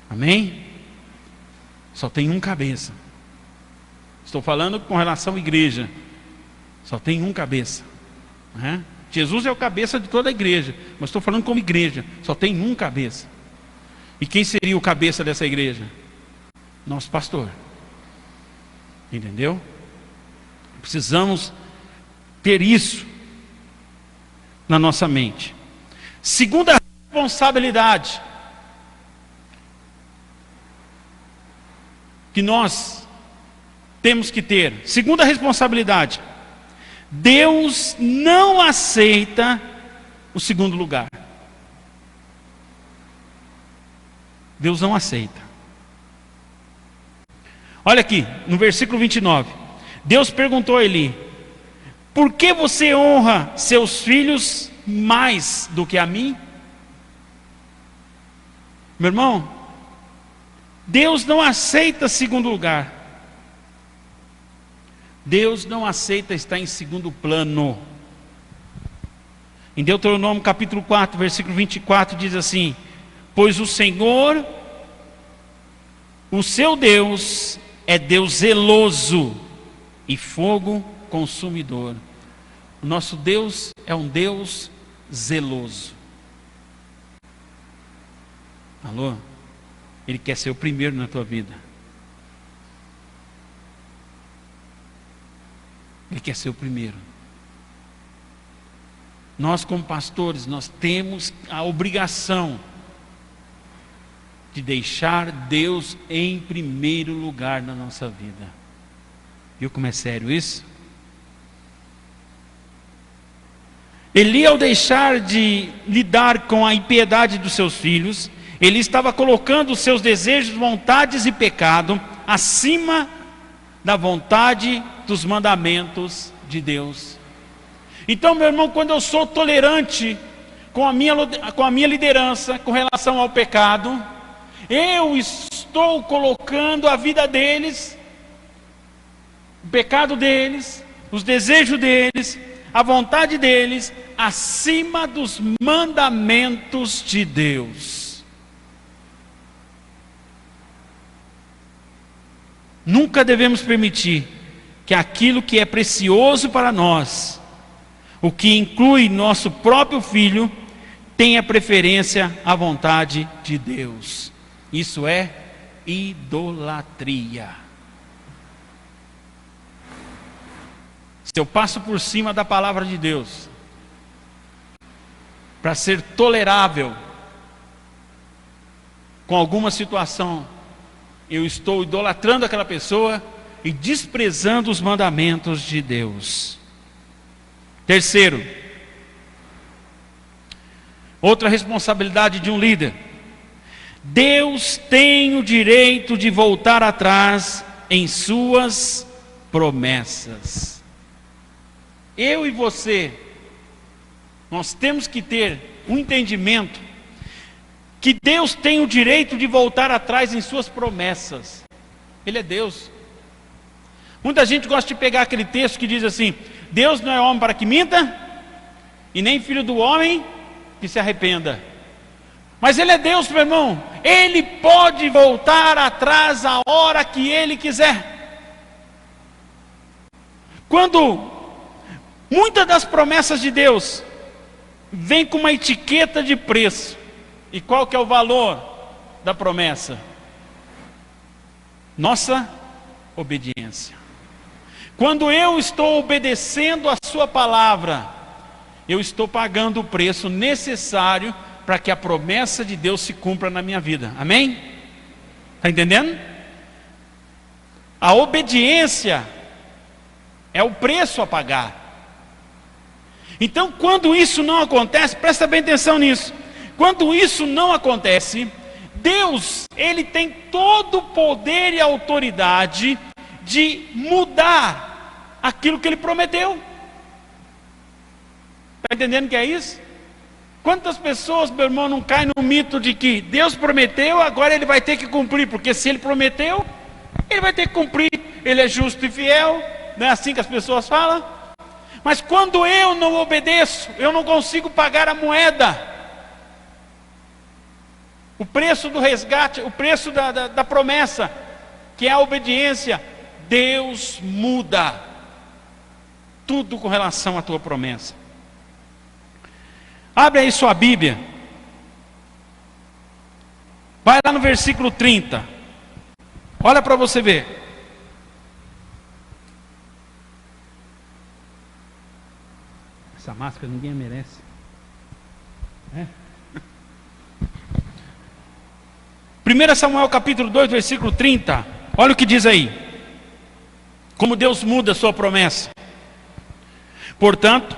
Amém? Só tem um cabeça. Estou falando com relação à igreja. Só tem um cabeça. Né? Jesus é o cabeça de toda a igreja, mas estou falando como igreja. Só tem um cabeça. E quem seria o cabeça dessa igreja? Nosso pastor. Entendeu? Precisamos ter isso na nossa mente. Segunda responsabilidade que nós temos que ter. Segunda responsabilidade: Deus não aceita o segundo lugar. Deus não aceita. Olha aqui, no versículo 29. Deus perguntou a Eli: por que você honra seus filhos mais do que a mim? Meu irmão, Deus não aceita segundo lugar. Deus não aceita estar em segundo plano. Em Deuteronômio capítulo 4, versículo 24 diz assim: pois o Senhor, o seu Deus, é Deus zeloso e fogo consumidor. O nosso Deus é um Deus zeloso. Alô? Ele quer ser o primeiro na tua vida. Ele quer ser o primeiro. Nós, como pastores, nós temos a obrigação de deixar Deus em primeiro lugar na nossa vida. Viu como é sério isso? Eli, ao deixar de lidar com a impiedade dos seus filhos, ele estava colocando os seus desejos, vontades e pecado acima da vontade dos mandamentos de Deus. Então, meu irmão, quando eu sou tolerante com a minha liderança com relação ao pecado, eu estou colocando a vida deles, o pecado deles, os desejos deles, a vontade deles, acima dos mandamentos de Deus. Nunca devemos permitir que aquilo que é precioso para nós, o que inclui nosso próprio filho, tenha preferência à vontade de Deus. Isso é idolatria. Se eu passo por cima da palavra de Deus para ser tolerável com alguma situação, eu estou idolatrando aquela pessoa e desprezando os mandamentos de Deus. Terceiro, outra responsabilidade de um líder: Deus tem o direito de voltar atrás em suas promessas. Eu e você, nós temos que ter um entendimento que Deus tem o direito de voltar atrás em suas promessas. Ele é Deus. Muita gente gosta de pegar aquele texto que diz assim: Deus não é homem para que minta, e nem filho do homem que se arrependa. Mas Ele é Deus, meu irmão. Ele pode voltar atrás a hora que Ele quiser. Quando muitas das promessas de Deus vêm com uma etiqueta de preço, e qual que é o valor da promessa? Nossa obediência. Quando eu estou obedecendo a sua palavra, eu estou pagando o preço necessário para que a promessa de Deus se cumpra na minha vida. Amém? Está entendendo? A obediência é o preço a pagar. Então, quando isso não acontece, presta bem atenção nisso. Quando isso não acontece, Deus, Ele tem todo o poder e autoridade de mudar aquilo que Ele prometeu. Está entendendo o que é isso? Quantas pessoas, meu irmão, não caem no mito de que Deus prometeu, agora Ele vai ter que cumprir, porque se Ele prometeu, Ele vai ter que cumprir. Ele é justo e fiel, não é assim que as pessoas falam? Mas quando eu não obedeço, eu não consigo pagar a moeda. O preço do resgate, o preço da promessa, que é a obediência. Deus muda tudo com relação à tua promessa. Abre aí sua Bíblia. Vai lá no versículo 30. Olha para você ver. Essa máscara ninguém merece. É? 1 Samuel capítulo 2, versículo 30. Olha o que diz aí. Como Deus muda a sua promessa. Portanto,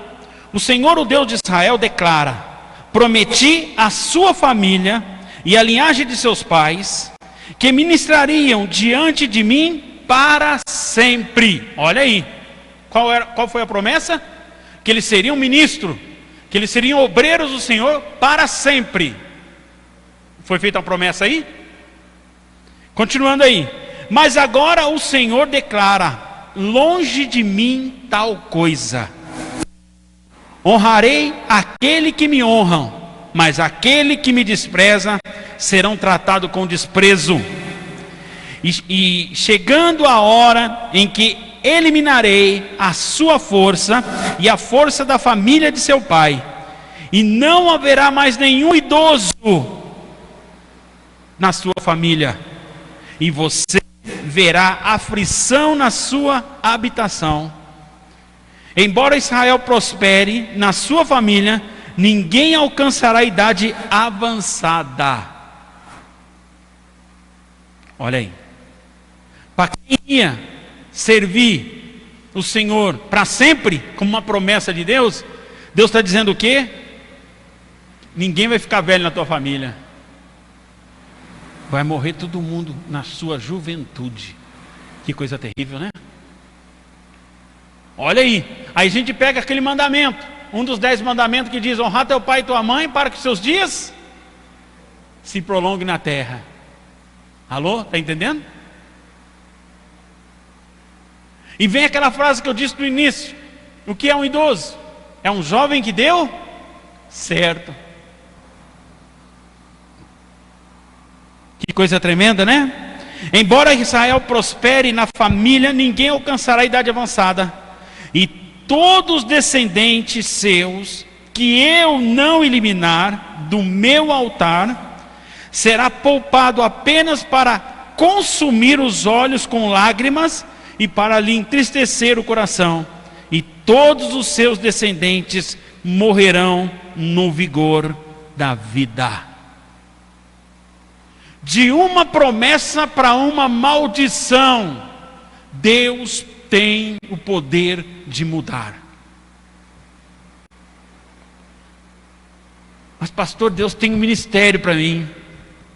o Senhor, o Deus de Israel, declara: prometi à sua família e à linhagem de seus pais que ministrariam diante de mim para sempre. Olha aí. Qual foi a promessa? Que eles seriam ministros, que eles seriam obreiros do Senhor para sempre. Foi feita uma promessa aí? Continuando aí. Mas agora o Senhor declara: longe de mim tal coisa. Honrarei aquele que me honram, mas aquele que me despreza serão tratados com desprezo. E chegando a hora em que eliminarei a sua força e a força da família de seu pai, e não haverá mais nenhum idoso na sua família, e você verá aflição na sua habitação, Embora Israel prospere na sua família, ninguém alcançará a idade avançada. Olha aí. Para quem ia servir o Senhor para sempre, como uma promessa de Deus, Deus está dizendo o quê? Ninguém vai ficar velho na tua família. Vai morrer todo mundo na sua juventude. Que coisa terrível, né? Olha aí. Aí a gente pega aquele mandamento, um dos 10 mandamentos que diz: honrar teu pai e tua mãe para que seus dias se prolonguem na terra. Alô? Está entendendo? E vem aquela frase que eu disse no início: o que é um idoso? É um jovem que deu certo. Que coisa tremenda, né? Embora Israel prospere na família, ninguém alcançará a idade avançada. E todos os descendentes seus, que eu não eliminar do meu altar, será poupado apenas para consumir os olhos com lágrimas e para lhe entristecer o coração. E todos os seus descendentes morrerão no vigor da vida. De uma promessa para uma maldição, Deus tem o poder de mudar. Mas pastor, Deus tem um ministério para mim.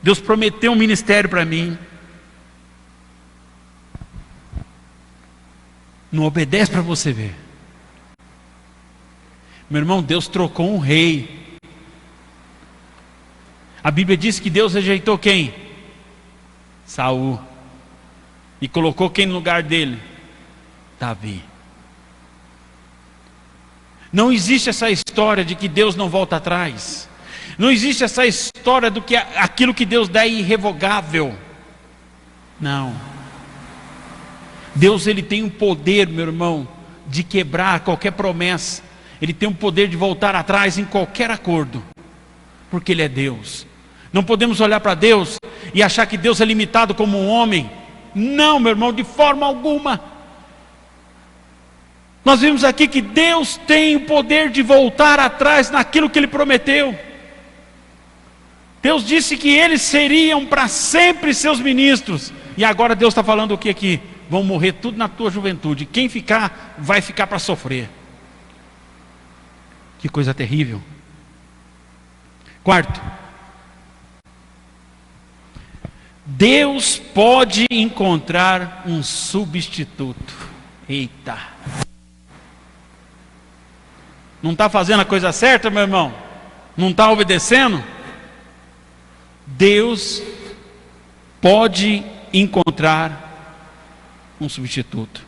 Deus prometeu um ministério para mim. Não obedece para você ver. Meu irmão, Deus trocou um rei. A Bíblia diz que Deus rejeitou quem? Saul. E colocou quem no lugar dele? Davi. Não existe essa história de que Deus não volta atrás. Não existe essa história do que aquilo que Deus dá é irrevogável. Não. Deus, ele tem um poder, meu irmão, de quebrar qualquer promessa. Ele tem um poder de voltar atrás em qualquer acordo, porque ele é Deus. Não podemos olhar para Deus e achar que Deus é limitado como um homem. Não, meu irmão, de forma alguma. Nós vimos aqui que Deus tem o poder de voltar atrás naquilo que Ele prometeu. Deus disse que eles seriam para sempre seus ministros. E agora Deus está falando o que aqui? Vão morrer tudo na tua juventude. Quem ficar, vai ficar para sofrer. Que coisa terrível. Quarto, Deus pode encontrar um substituto. Eita. Não está fazendo a coisa certa, meu irmão? Não está obedecendo? Deus pode encontrar um substituto.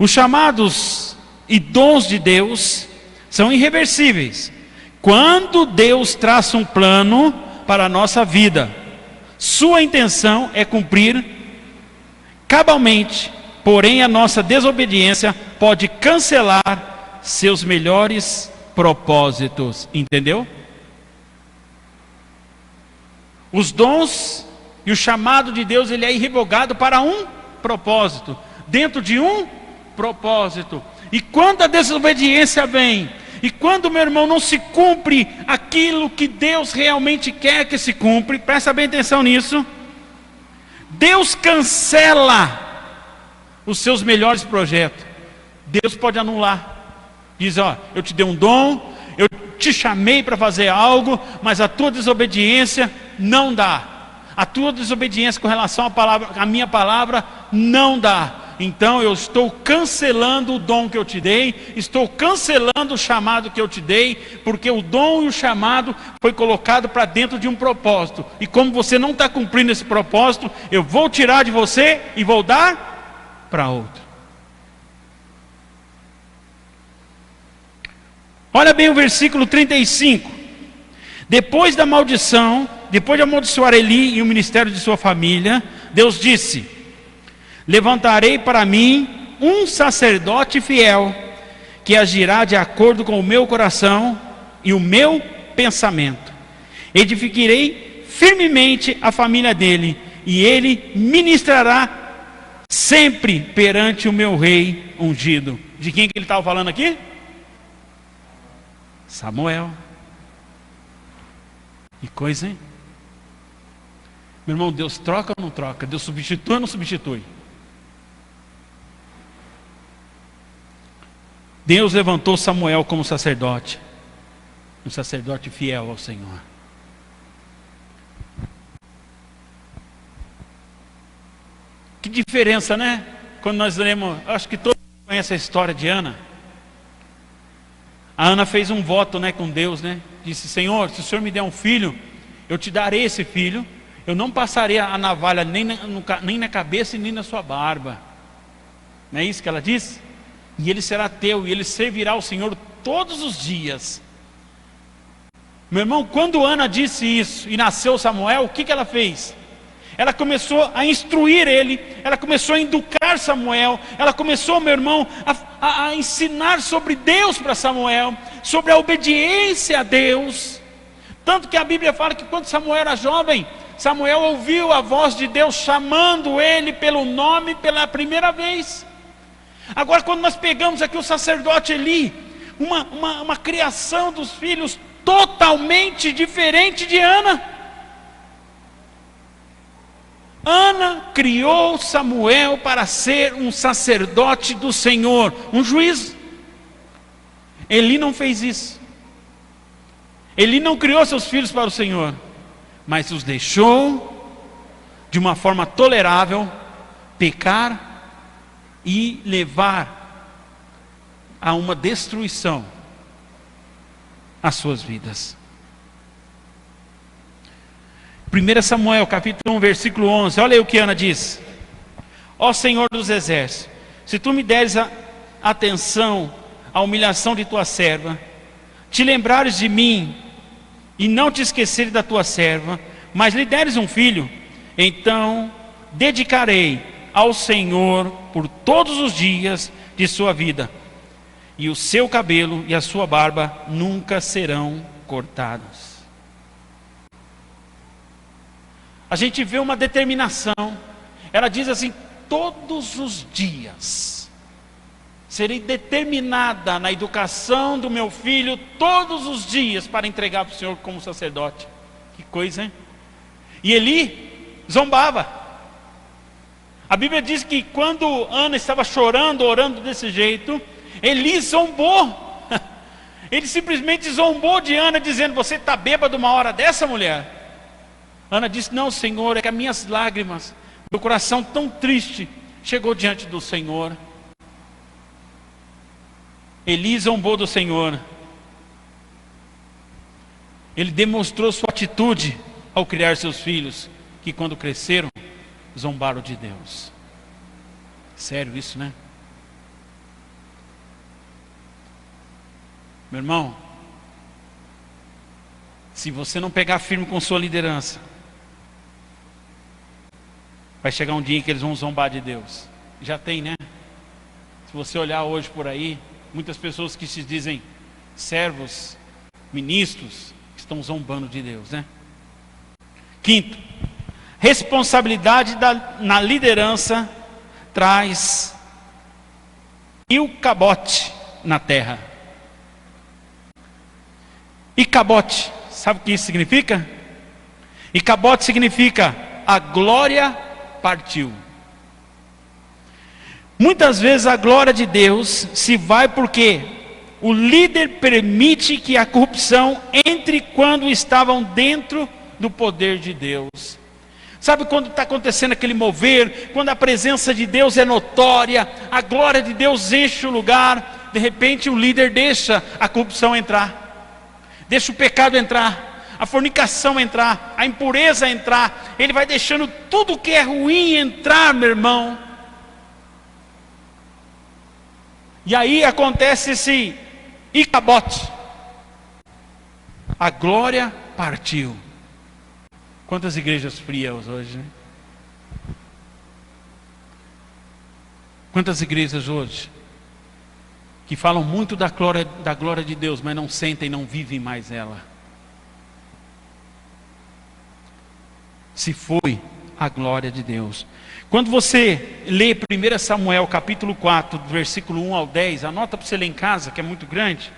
Os chamados e dons de Deus são irreversíveis. Quando Deus traça um plano para a nossa vida, sua intenção é cumprir cabalmente, porém a nossa desobediência pode cancelar seus melhores propósitos. Entendeu? Os dons e o chamado de Deus, ele é irrevogado para um propósito, dentro de um propósito. E quando a desobediência vem, e quando, meu irmão, não se cumpre aquilo que Deus realmente quer que se cumpra, presta bem atenção nisso, Deus cancela os seus melhores projetos. Deus pode anular. Diz, ó, eu te dei um dom, eu te chamei para fazer algo, mas a tua desobediência não dá. A tua desobediência com relação à palavra, à minha palavra, não dá. Então eu estou cancelando o dom que eu te dei, estou cancelando o chamado que eu te dei, porque o dom e o chamado foi colocado para dentro de um propósito. E como você não está cumprindo esse propósito, eu vou tirar de você e vou dar para outro. Olha bem o versículo 35. Depois da maldição, depois de amaldiçoar Eli e o ministério de sua família, Deus disse: levantarei para mim um sacerdote fiel, que agirá de acordo com o meu coração e o meu pensamento. Edificarei firmemente a família dele, e ele ministrará sempre perante o meu rei ungido. De quem que ele estava falando aqui? Samuel. Que coisa, hein? Meu irmão, Deus troca ou não troca? Deus substitui ou não substitui? Deus levantou Samuel como sacerdote, um sacerdote fiel ao Senhor. Que diferença, né? Quando nós lemos, acho que todos conhecem a história de Ana. A Ana fez um voto, né, com Deus, né? Disse: Senhor, se o Senhor me der um filho, eu te darei esse filho. Eu não passarei a navalha nem na cabeça e nem na sua barba. Não é isso que ela disse? E ele será teu, e ele servirá ao Senhor todos os dias. Meu irmão, quando Ana disse isso e nasceu Samuel, o que ela fez? Ela começou a instruir ele, ela começou a educar Samuel, ela começou, meu irmão, a ensinar sobre Deus para Samuel, sobre a obediência a Deus. Tanto que a Bíblia fala que quando Samuel era jovem, Samuel ouviu a voz de Deus chamando ele pelo nome pela primeira vez. Agora, quando nós pegamos aqui o sacerdote Eli, uma criação dos filhos totalmente diferente de Ana. Ana criou Samuel para ser um sacerdote do Senhor, um juiz. Eli não fez isso. Eli não criou seus filhos para o Senhor, mas os deixou de uma forma tolerável pecar e levar a uma destruição as suas vidas. 1 Samuel capítulo 1 versículo 11, olha aí o que Ana diz: ó Senhor dos exércitos, se tu me deres atenção à humilhação de tua serva, te lembrares de mim e não te esqueceres da tua serva, mas lhe deres um filho, então dedicarei ao Senhor por todos os dias de sua vida, e o seu cabelo e a sua barba nunca serão cortados. A gente vê uma determinação. Ela diz assim: todos os dias serei determinada na educação do meu filho, todos os dias, para entregar para o Senhor como sacerdote. Que coisa, hein? E Eli zombava. A Bíblia diz que quando Ana estava chorando, orando desse jeito, Eli zombou. Ele simplesmente zombou de Ana, dizendo: você está bêbado uma hora dessa, mulher? Ana disse: não, Senhor, é que as minhas lágrimas, meu coração tão triste, chegou diante do Senhor. Eli zombou do Senhor. Ele demonstrou sua atitude ao criar seus filhos, que quando cresceram, zombaram de Deus. Sério isso, né? Meu irmão, se você não pegar firme com sua liderança, vai chegar um dia em que eles vão zombar de Deus. Já tem, né? Se você olhar hoje por aí, muitas pessoas que se dizem servos, ministros, estão zombando de Deus, né? Quinto, responsabilidade na liderança traz Icabote na terra. Icabote, sabe o que isso significa? Icabote significa a glória partiu. Muitas vezes a glória de Deus se vai porque o líder permite que a corrupção entre quando estavam dentro do poder de Deus. Sabe quando está acontecendo aquele mover, quando a presença de Deus é notória, a glória de Deus enche o lugar, de repente o líder deixa a corrupção entrar, deixa o pecado entrar, a fornicação entrar, a impureza entrar, ele vai deixando tudo que é ruim entrar, meu irmão. E aí acontece esse Icabote, a glória partiu. Quantas igrejas frias hoje, né? Quantas igrejas hoje que falam muito da glória de Deus, mas não sentem e não vivem mais ela. Se foi a glória de Deus. Quando você lê 1 Samuel capítulo 4, do versículo 1 ao 10, anota para você ler em casa, que é muito grande,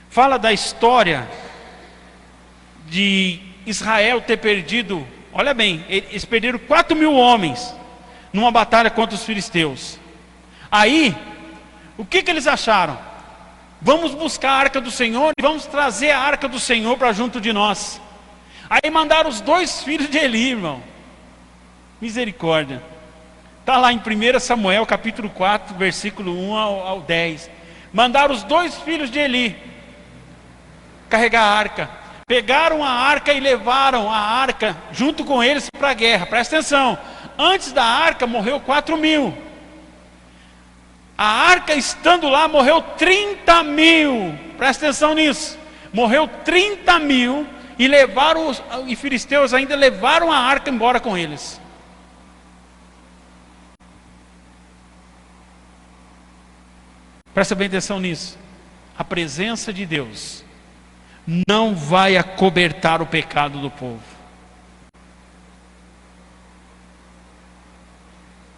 fala da história de Israel ter perdido, olha bem, eles perderam 4.000 homens numa batalha contra os filisteus. Aí, o que eles acharam? Vamos buscar a arca do Senhor e vamos trazer a arca do Senhor para junto de nós. Aí mandaram os 2 filhos de Eli, irmão. Misericórdia. Está lá em 1 Samuel capítulo 4, versículo 1 ao 10. Mandaram os 2 filhos de Eli carregar a arca. Pegaram a arca e levaram a arca junto com eles para a guerra. Presta atenção, antes da arca morreu 4.000. A arca estando lá morreu 30.000. Presta atenção nisso. Morreu 30.000 e levaram e filisteus ainda levaram a arca embora com eles. Presta bem atenção nisso. A presença de Deus não vai acobertar o pecado do povo.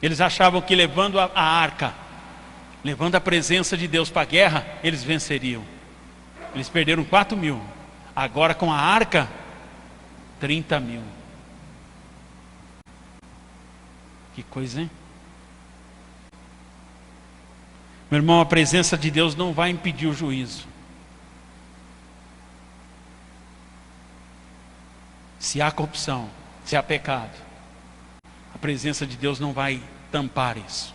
Eles achavam que levando a arca, levando a presença de Deus para a guerra, eles venceriam. Eles perderam 4.000. Agora com a arca, 30.000. Que coisa, hein? Meu irmão, a presença de Deus não vai impedir o juízo. Se há corrupção, se há pecado, a presença de Deus não vai tampar isso.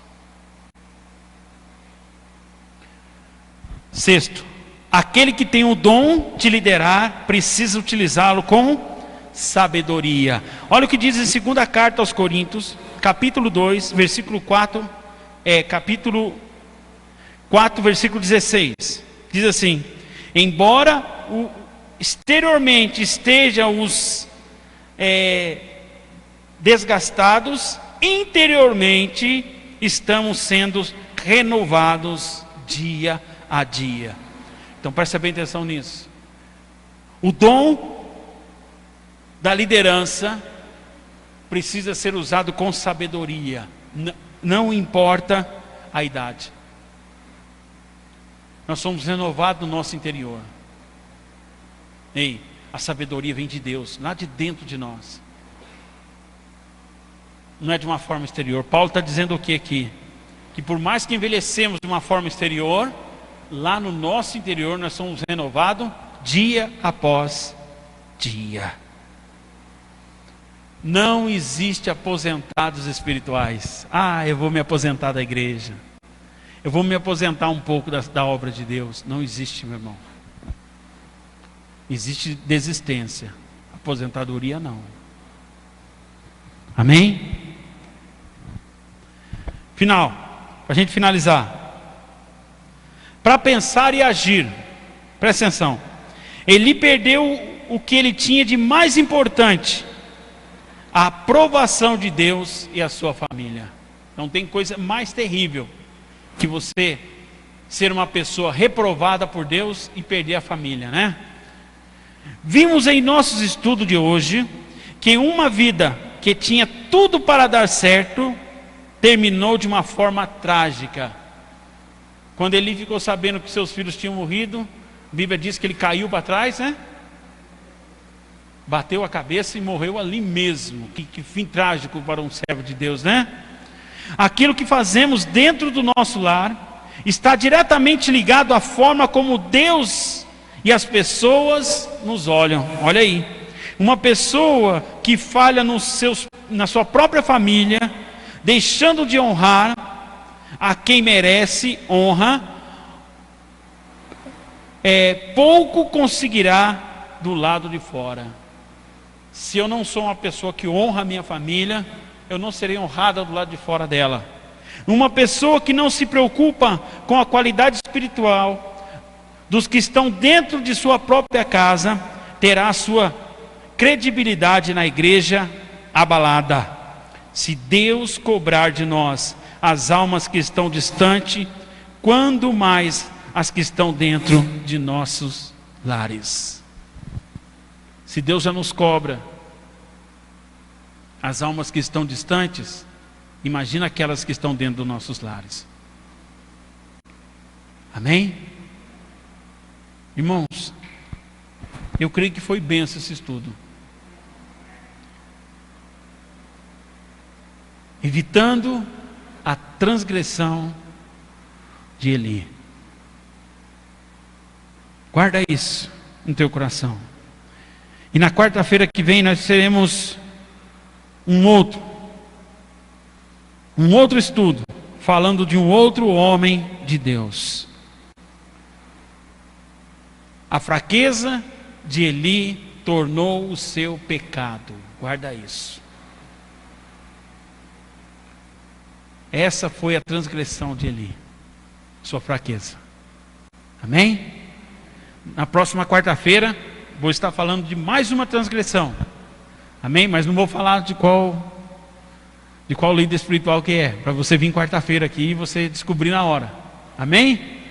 Sexto, aquele que tem o dom de liderar precisa utilizá-lo com sabedoria. Olha o que diz em segunda carta aos Coríntios, capítulo 2, versículo 4, capítulo 4, versículo 16. Diz assim: embora exteriormente estejam os desgastados, interiormente estamos sendo renovados dia a dia. Então preste bem atenção nisso. O dom da liderança precisa ser usado com sabedoria. Não importa a idade. Nós somos renovados no nosso interior. Ei, a sabedoria vem de Deus, lá de dentro de nós. Não é de uma forma exterior. Paulo está dizendo o que aqui? Que por mais que envelhecemos de uma forma exterior, lá no nosso interior nós somos renovados dia após dia. Não existe aposentados espirituais. Eu vou me aposentar da igreja. Eu vou me aposentar um pouco da obra de Deus. Não existe, meu irmão. Existe desistência. Aposentadoria não. Amém? Final, para a gente finalizar. Para pensar e agir, presta atenção. Ele perdeu o que ele tinha de mais importante: a aprovação de Deus e a sua família. Não tem coisa mais terrível que você ser uma pessoa reprovada por Deus e perder a família, né? Vimos em nossos estudos de hoje que uma vida que tinha tudo para dar certo terminou de uma forma trágica. Quando Eli ficou sabendo que seus filhos tinham morrido, a Bíblia diz que ele caiu para trás, né? Bateu a cabeça e morreu ali mesmo. Que fim trágico para um servo de Deus, né? Aquilo que fazemos dentro do nosso lar está diretamente ligado à forma como Deus e as pessoas nos olham. Olha aí, uma pessoa que falha na sua própria família, deixando de honrar a quem merece honra, pouco conseguirá do lado de fora. Se eu não sou uma pessoa que honra a minha família, eu não serei honrada do lado de fora dela. Uma pessoa que não se preocupa com a qualidade espiritual dos que estão dentro de sua própria casa, terá a sua credibilidade na igreja abalada. Se Deus cobrar de nós as almas que estão distante, quando mais as que estão dentro de nossos lares. Se Deus já nos cobra as almas que estão distantes, imagina aquelas que estão dentro dos nossos lares. Amém? Irmãos, eu creio que foi bênção esse estudo. Evitando a transgressão de Eli. Guarda isso no teu coração. E na quarta-feira que vem nós teremos um outro estudo, falando de um outro homem de Deus. A fraqueza de Eli tornou o seu pecado. Guarda isso. Essa foi a transgressão de Eli, sua fraqueza. Amém? Na próxima quarta-feira vou estar falando de mais uma transgressão. Amém? Mas não vou falar de qual líder espiritual que é, para você vir quarta-feira aqui e você descobrir na hora. Amém?